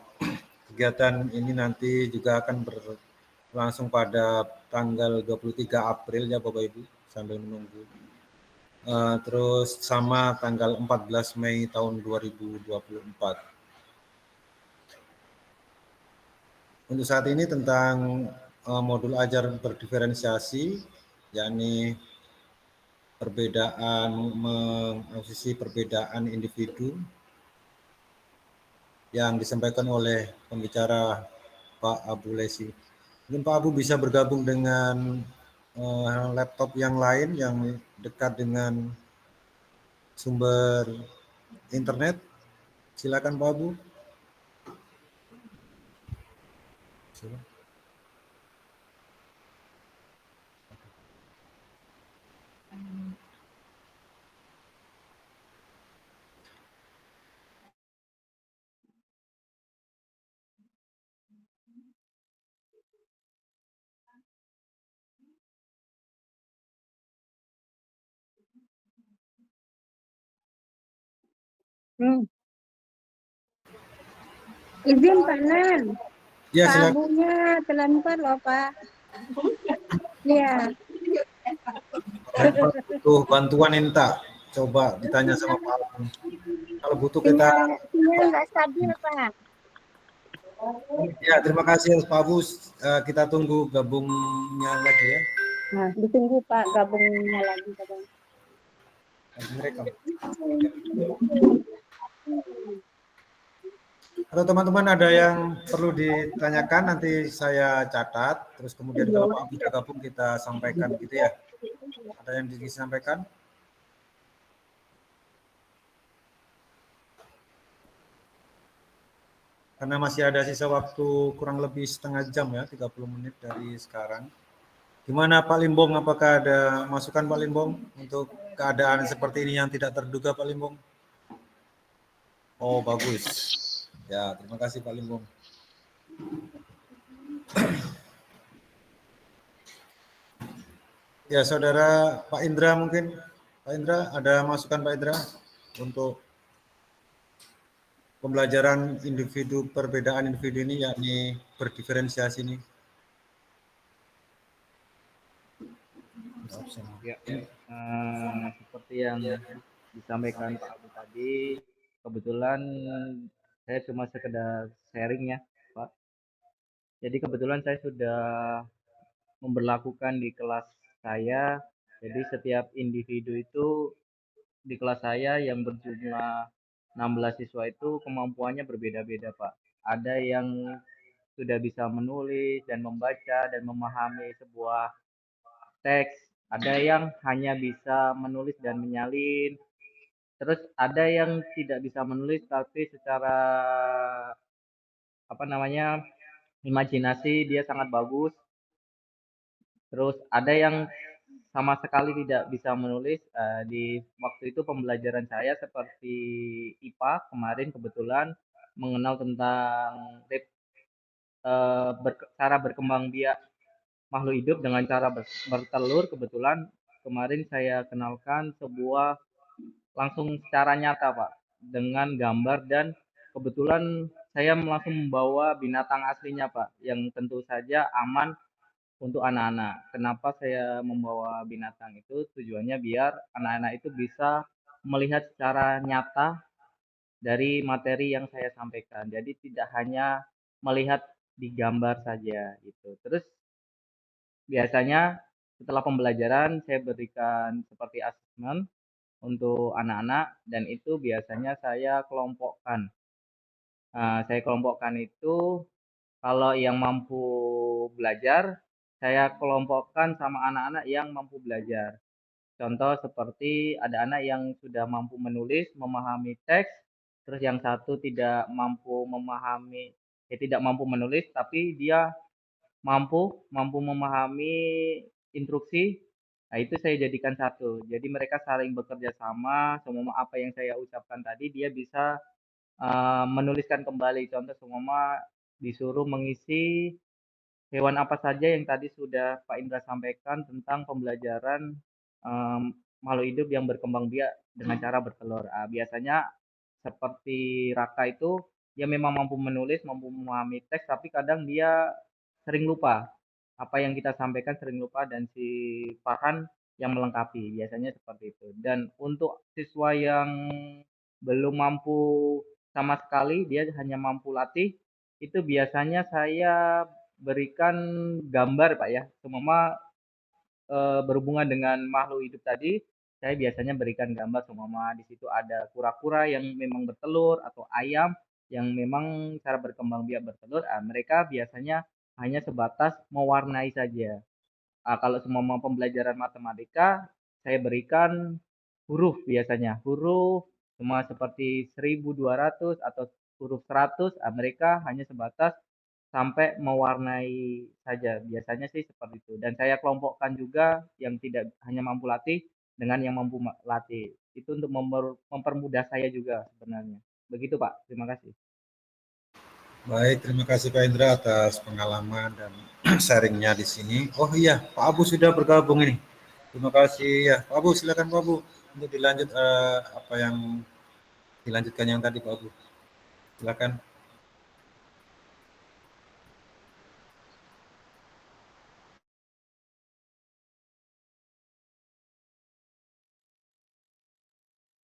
B: kegiatan ini nanti juga akan berlangsung pada tanggal 23 April ya Bapak Ibu, sambil menunggu. Terus sama tanggal 14 Mei tahun 2024. Untuk saat ini tentang modul ajar berdiferensiasi, yakni perbedaan, menganalisis perbedaan individu yang disampaikan oleh pembicara Pak Abu Lesi. Mungkin Pak Abu bisa bergabung dengan laptop yang lain yang dekat dengan sumber internet. Silakan Pak Abu.
G: Izin Pak Nan,
B: Ya,
G: Pak
B: silakan.
G: Abunya terlempar loh Pak. Iya.
B: Butuh bantuan ini tak? Coba ditanya sama Pak Abu. Kalau butuh kita.
G: Sinyal nggak stabil Pak.
B: Ya, terima kasih Pak Abu. Kita tunggu gabungnya lagi ya.
G: Nah, ditunggu Pak gabungnya lagi katanya.
B: Mereka. Kalau teman-teman ada yang perlu ditanyakan, nanti saya catat. Terus kemudian kalau Pak Abu sudah gabung kita sampaikan gitu ya. Ada yang disampaikan? Karena masih ada sisa waktu kurang lebih setengah jam ya, 30 menit dari sekarang. Gimana Pak Limbong, apakah ada masukan Pak Limbong untuk keadaan seperti ini yang tidak terduga Pak Limbong? Oh bagus. Ya, terima kasih Pak Limbong. Ya, Saudara Pak Indra mungkin. Pak Indra, ada masukan Pak Indra untuk pembelajaran individu, perbedaan individu ini, yakni berdiferensiasi ini?
D: Ya, seperti yang disampaikan Pak Abu tadi, kebetulan saya cuma sekedar sharing ya, Pak. Jadi kebetulan saya sudah memberlakukan di kelas saya, jadi setiap individu itu di kelas saya yang berjumlah 16 siswa itu kemampuannya berbeda-beda, Pak. Ada yang sudah bisa menulis dan membaca dan memahami sebuah teks, ada yang hanya bisa menulis dan menyalin, terus ada yang tidak bisa menulis tapi secara imajinasi dia sangat bagus. Terus ada yang sama sekali tidak bisa menulis. Di waktu itu pembelajaran saya seperti IPA kemarin kebetulan mengenal tentang cara berkembang biak makhluk hidup dengan cara bertelur. Kebetulan kemarin saya kenalkan sebuah langsung secara nyata Pak, dengan gambar, dan kebetulan saya langsung membawa binatang aslinya Pak, yang tentu saja aman untuk anak-anak. Kenapa saya membawa binatang itu? Tujuannya biar anak-anak itu bisa melihat secara nyata dari materi yang saya sampaikan. Jadi tidak hanya melihat di gambar saja gitu. Terus biasanya setelah pembelajaran saya berikan seperti asesmen untuk anak-anak, dan itu biasanya saya kelompokkan. Saya kelompokkan itu, kalau yang mampu belajar, saya kelompokkan sama anak-anak yang mampu belajar. Contoh seperti ada anak yang sudah mampu menulis, memahami teks, terus yang satu tidak mampu memahami, tidak mampu menulis, tapi dia mampu memahami instruksi. Nah, itu saya jadikan satu. Jadi mereka saling bekerja sama, semua apa yang saya ucapkan tadi dia bisa menuliskan kembali. Contoh semua disuruh mengisi hewan apa saja yang tadi sudah Pak Indra sampaikan tentang pembelajaran makhluk hidup yang berkembang biak dengan cara bertelur. Biasanya seperti Raka itu dia memang mampu menulis, mampu memahami teks, tapi kadang dia sering lupa apa yang kita sampaikan, sering lupa, dan si Farhan yang melengkapi. Biasanya seperti itu. Dan untuk siswa yang belum mampu sama sekali, dia hanya mampu latih, itu biasanya saya berikan gambar Pak ya. Seumpama berhubungan dengan makhluk hidup tadi, saya biasanya berikan gambar seumpama di situ ada kura-kura yang memang bertelur atau ayam yang memang cara berkembang biak bertelur, mereka biasanya hanya sebatas mewarnai saja. Kalau semua pembelajaran matematika, saya berikan huruf biasanya. Huruf cuma seperti 1200 atau huruf 100, mereka hanya sebatas sampai mewarnai saja. Biasanya sih seperti itu. Dan saya kelompokkan juga yang tidak hanya mampu latih dengan yang mampu latih. Itu untuk mempermudah saya juga sebenarnya. Begitu Pak, terima kasih.
B: Baik, terima kasih Pak Indra atas pengalaman dan sharingnya di sini. Oh iya, Pak Abu sudah bergabung ini. Terima kasih ya, Pak Abu. Silakan Pak Abu untuk dilanjut apa yang dilanjutkan yang tadi Pak Abu. Silakan.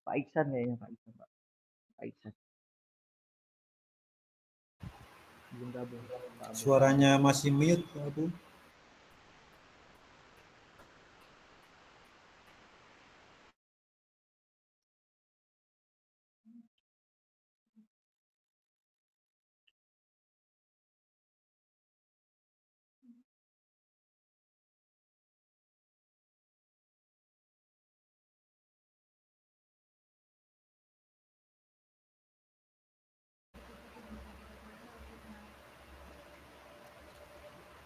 D: Pak Iksan kayaknya Pak Iksan Pak. Pak Iksan. Belum gabung Pak Abu.
B: Suaranya masih mute Pak Abu.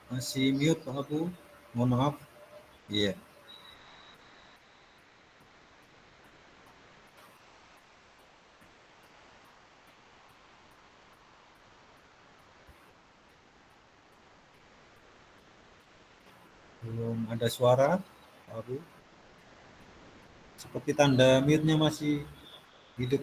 B: Masih mute Pak Abu. Mohon maaf. Iya. Belum ada suara Pak Abu. Seperti tanda mute-nya masih hidup.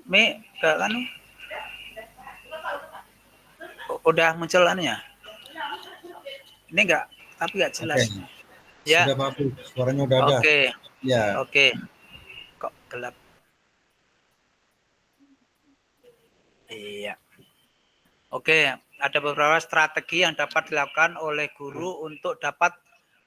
E: Mi, kan udah muncul anunya? Ini enggak, tapi enggak jelas.
B: Oke.
E: Ya.
B: Sudah Pak Abu, suaranya udah ada.
E: Oke.
B: Ya.
E: Oke. Kok gelap? Iya. Oke, ada beberapa strategi yang dapat dilakukan oleh guru untuk dapat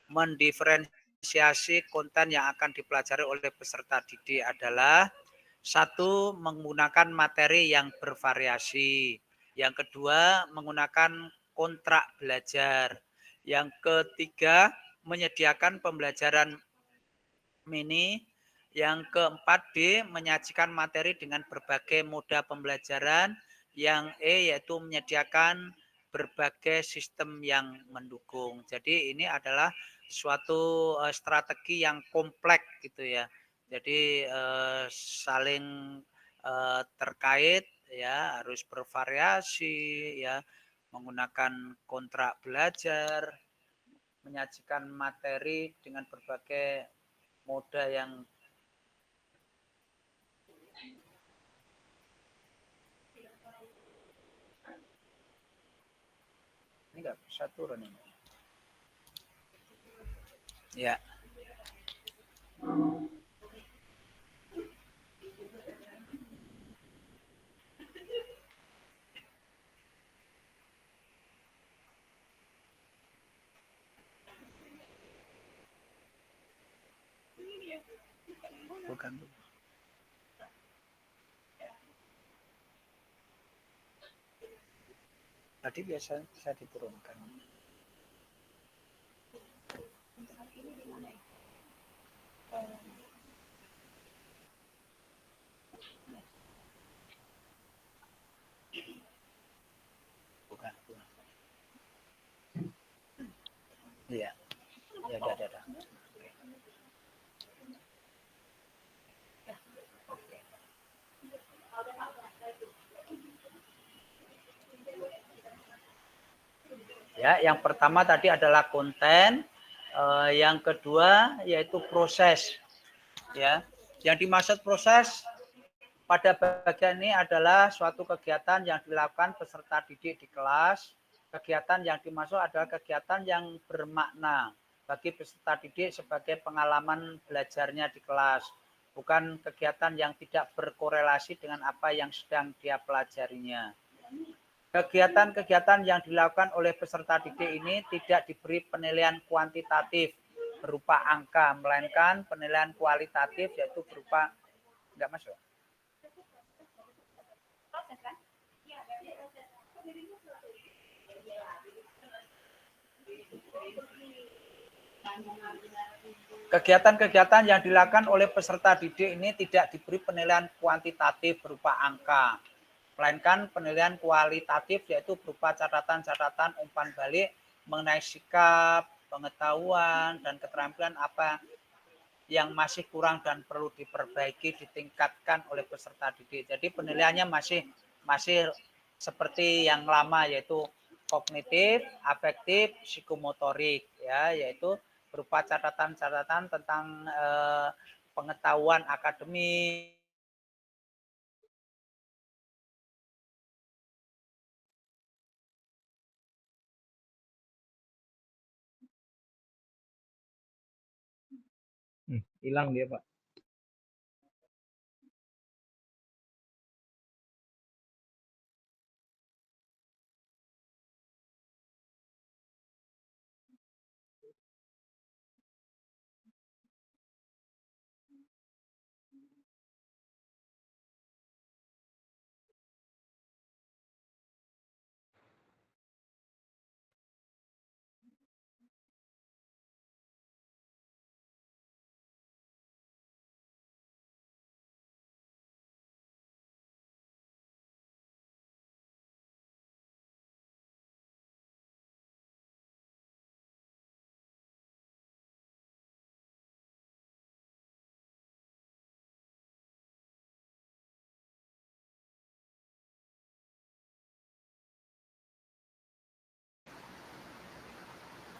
E: mendiferensiasi konten yang akan dipelajari oleh peserta didik adalah: satu, menggunakan materi yang bervariasi. Yang kedua, menggunakan kontrak belajar. Yang ketiga, menyediakan pembelajaran mini. Yang keempat, D, menyajikan materi dengan berbagai moda pembelajaran. Yang E, yaitu menyediakan berbagai sistem yang mendukung. Jadi ini adalah suatu strategi yang kompleks gitu ya. Jadi saling terkait ya, harus bervariasi ya, menggunakan kontrak belajar, menyajikan materi dengan berbagai moda yang ini nggak bisa turun ini. Ya. Bukan. Tadi biasa bisa diturunkan. Bukan. Iya. Ya, ada. Ya, yang pertama tadi adalah konten, yang kedua yaitu proses. Ya, yang dimaksud proses pada bagian ini adalah suatu kegiatan yang dilakukan peserta didik di kelas. Kegiatan yang dimaksud adalah kegiatan yang bermakna bagi peserta didik sebagai pengalaman belajarnya di kelas, bukan kegiatan yang tidak berkorelasi dengan apa yang sedang dia pelajarinya. Kegiatan-kegiatan yang dilakukan oleh peserta didik ini tidak diberi penilaian kuantitatif berupa angka, melainkan penilaian kualitatif yaitu berupa enggak masuk. Kegiatan-kegiatan yang dilakukan oleh peserta didik ini tidak diberi penilaian kuantitatif berupa angka, melainkan penilaian kualitatif yaitu berupa catatan-catatan umpan balik mengenai sikap, pengetahuan, dan keterampilan apa yang masih kurang dan perlu diperbaiki, ditingkatkan oleh peserta didik. Jadi penilaiannya masih seperti yang lama, yaitu kognitif, afektif, psikomotorik, ya, yaitu berupa catatan-catatan tentang pengetahuan akademik.
D: Hilang dia, Pak.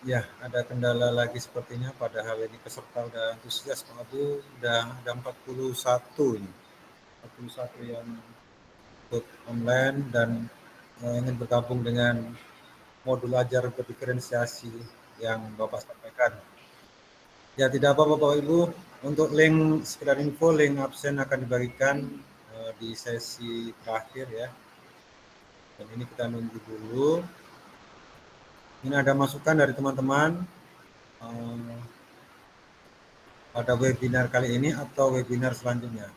B: Ya, ada kendala lagi sepertinya, padahal ini peserta udah antusias Pak Abu, udah ada 41 ini. 41 yang ikut online dan ingin bergabung dengan modul ajar berdiferensiasi yang Bapak sampaikan. Ya, tidak apa-apa Bapak Ibu, untuk link sekedar info, link absen akan dibagikan di sesi terakhir ya. Dan ini kita nunggu dulu. Ini ada masukan dari teman-teman pada webinar kali ini atau webinar selanjutnya.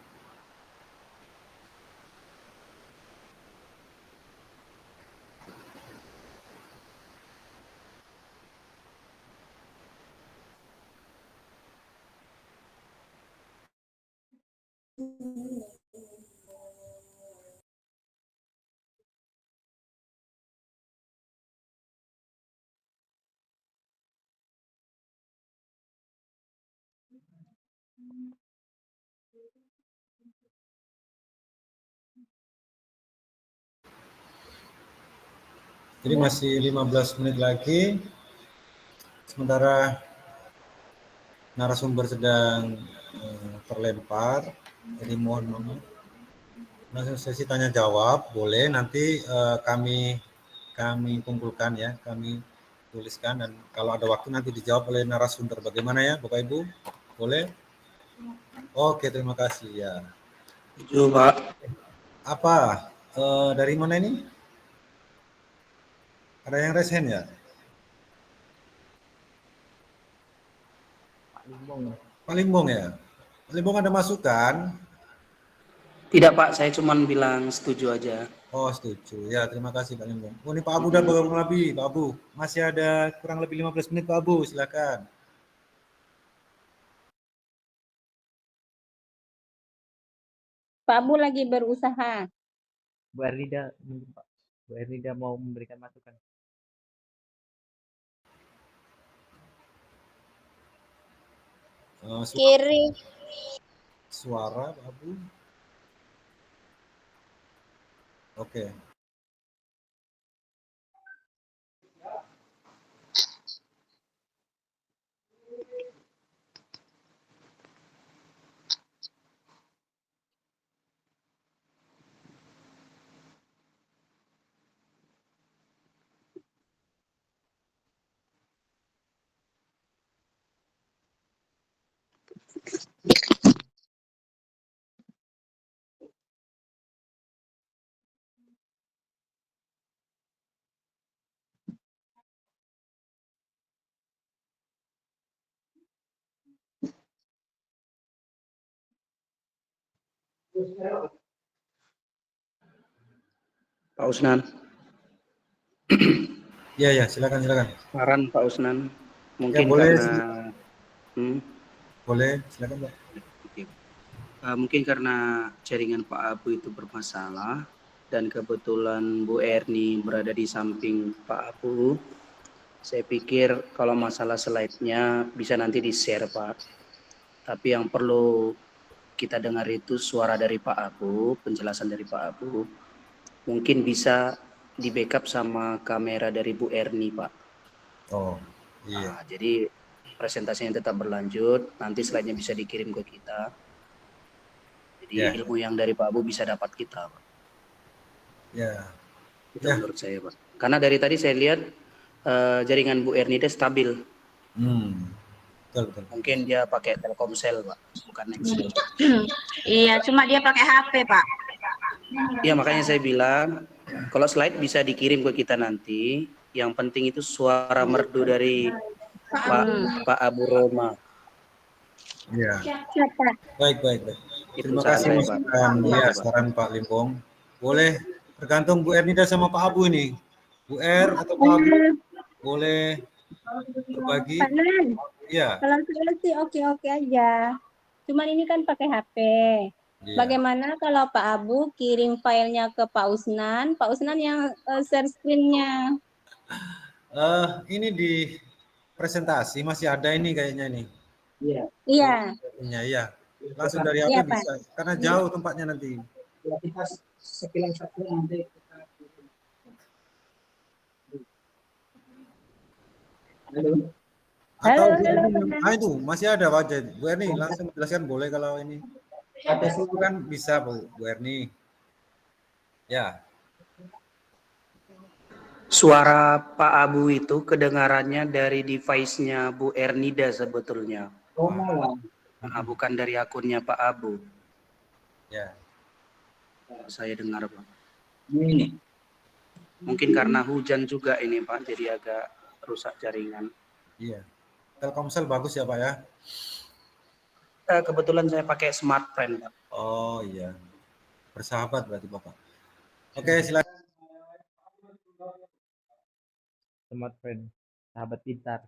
B: Jadi masih 15 menit lagi, sementara narasumber sedang terlempar, jadi mohon maaf. Sesi tanya jawab boleh, nanti kami kumpulkan ya, kami tuliskan, dan kalau ada waktu nanti dijawab oleh narasumber. Bagaimana ya Bapak Ibu? Boleh? Oke, terima kasih ya.
H: Coba.
B: Apa? Dari mana ini? Ada yang raise hand ya?
D: Pak Limbong.
B: Pak Limbong ya? Pak Limbong ada masukan?
H: Tidak Pak, saya cuma bilang setuju aja.
B: Oh, setuju. Ya, terima kasih Pak Limbong. Oh, ini Pak Abu udah bergabung lebih. Pak Abu, masih ada kurang lebih 15 menit Pak Abu, silakan.
G: Pak Abu lagi berusaha.
D: Bu Ernida, Pak. Bu Ernida mau memberikan masukan.
G: Kiri.
B: Suara Pak Abu. Oke.
H: Pak Usnan.
B: Ya, silakan.
H: Saran Pak Usnan. Mungkin
B: Ya, boleh.
H: karena
B: Boleh, silakan Pak.
H: Mungkin karena jaringan Pak Abu itu bermasalah dan kebetulan Bu Erni berada di samping Pak Abu, saya pikir kalau masalah slide-nya bisa nanti di-share Pak. Tapi yang perlu kita dengar itu suara dari Pak Abu, penjelasan dari Pak Abu. Mungkin bisa di-backup sama kamera dari Bu Erni Pak.
B: Oh, iya.
H: Nah, jadi presentasinya tetap berlanjut, nanti slide-nya bisa dikirim ke kita. Jadi ilmu yang dari Pak Abu bisa dapat kita, Pak.
B: Ya.
H: Itu menurut saya, Pak. Karena dari tadi saya lihat jaringan Bu Ernida stabil.
B: Betul.
H: Mungkin dia pakai Telkomsel, Pak, bukan Nextel.
I: Iya, cuma dia pakai HP, Pak.
H: Iya, makanya saya bilang kalau slide bisa dikirim ke kita nanti. Yang penting itu suara merdu dari Pak Abu Roma.
B: Ya. Baik. Terima kasih saran Pak Limbong. Boleh tergantung Bu Ernida sama Pak Abu ini. Bu Er atau Pak Abu boleh berbagi.
G: Pak Nan.
B: Iya.
G: Kalau saya sih oke-oke aja. Cuman ini kan pakai HP.
B: Iya.
G: Bagaimana kalau Pak Abu kirim filenya ke Pak Usnan yang share screen-nya?
B: Ini di presentasi masih ada ini kayaknya nih.
G: Iya.
B: Iya. Langsung dari HP bisa. Karena jauh tempatnya nanti.
J: Kita sekilan satu nanti kita.
B: Halo. Itu masih ada wajah Bu Erni, langsung jelaskan boleh kalau ini. Itu kan bisa Bu Erni. Ya.
H: Suara Pak Abu itu kedengarannya dari device-nya Bu Ernida sebetulnya.
J: Oh, malah.
H: Bukan dari akunnya Pak Abu.
B: Ya.
H: Saya dengar, Pak.
J: Ini.
H: Mungkin karena hujan juga ini, Pak, jadi agak rusak jaringan.
B: Iya. Telkomsel bagus ya, Pak ya?
H: Kebetulan saya pakai Smartfren, Pak.
B: Oh iya. Bersahabat berarti Bapak. Oke, silakan.
D: Smartfren, sahabat pintar.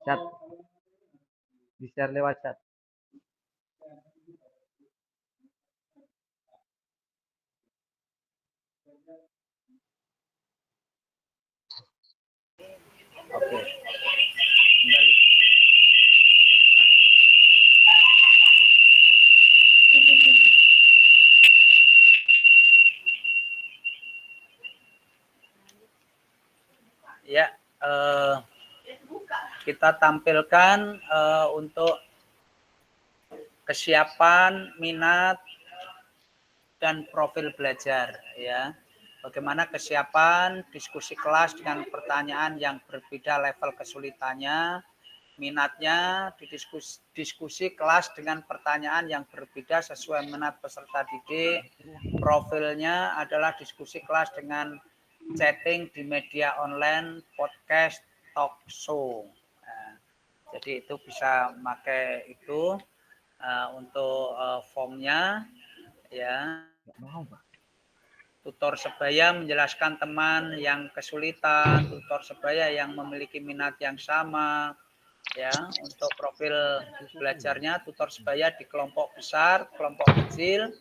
D: Chat. Di-share lewat chat.
E: Oke. Kembali. Ya, kita tampilkan untuk kesiapan, minat, dan profil belajar ya. Bagaimana kesiapan diskusi kelas dengan pertanyaan yang berbeda level kesulitannya, minatnya, diskusi kelas dengan pertanyaan yang berbeda sesuai minat peserta didik, profilnya adalah diskusi kelas dengan chatting di media online, podcast, talk show. Nah, jadi itu bisa pakai itu untuk formnya, ya. Tutor sebaya menjelaskan teman yang kesulitan, tutor sebaya yang memiliki minat yang sama, ya. Untuk profil belajarnya, tutor sebaya di kelompok besar, kelompok kecil,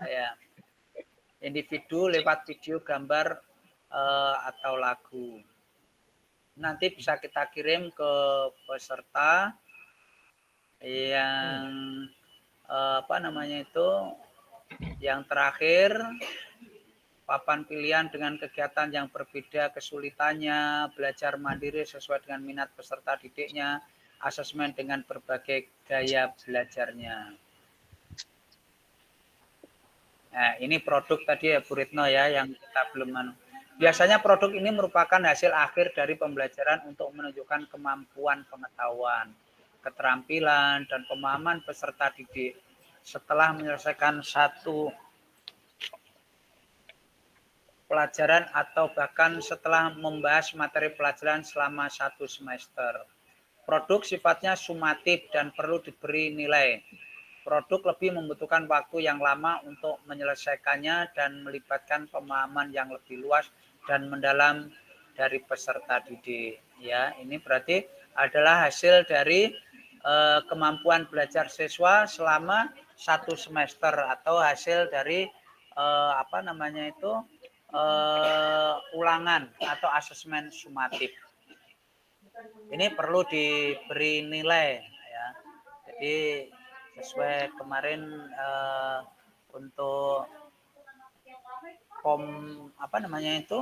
E: ya. Individu lewat video, gambar atau lagu. Nanti bisa kita kirim ke peserta yang apa namanya itu, yang terakhir, papan pilihan dengan kegiatan yang berbeda kesulitannya, belajar mandiri sesuai dengan minat peserta didiknya, asesmen dengan berbagai gaya belajarnya. Nah, ini produk tadi ya Bu Retno ya, yang kita belum. Biasanya produk ini merupakan hasil akhir dari pembelajaran untuk menunjukkan kemampuan pengetahuan, keterampilan, dan pemahaman peserta didik setelah menyelesaikan satu pelajaran atau bahkan setelah membahas materi pelajaran selama 1 semester. Produk sifatnya sumatif dan perlu diberi nilai. Produk lebih membutuhkan waktu yang lama untuk menyelesaikannya dan melibatkan pemahaman yang lebih luas dan mendalam dari peserta didik. Ya, ini berarti adalah hasil dari kemampuan belajar siswa selama 1 semester atau hasil dari apa namanya itu, ulangan atau asesmen sumatif. Ini perlu diberi nilai, ya. Jadi sesuai kemarin untuk apa namanya itu,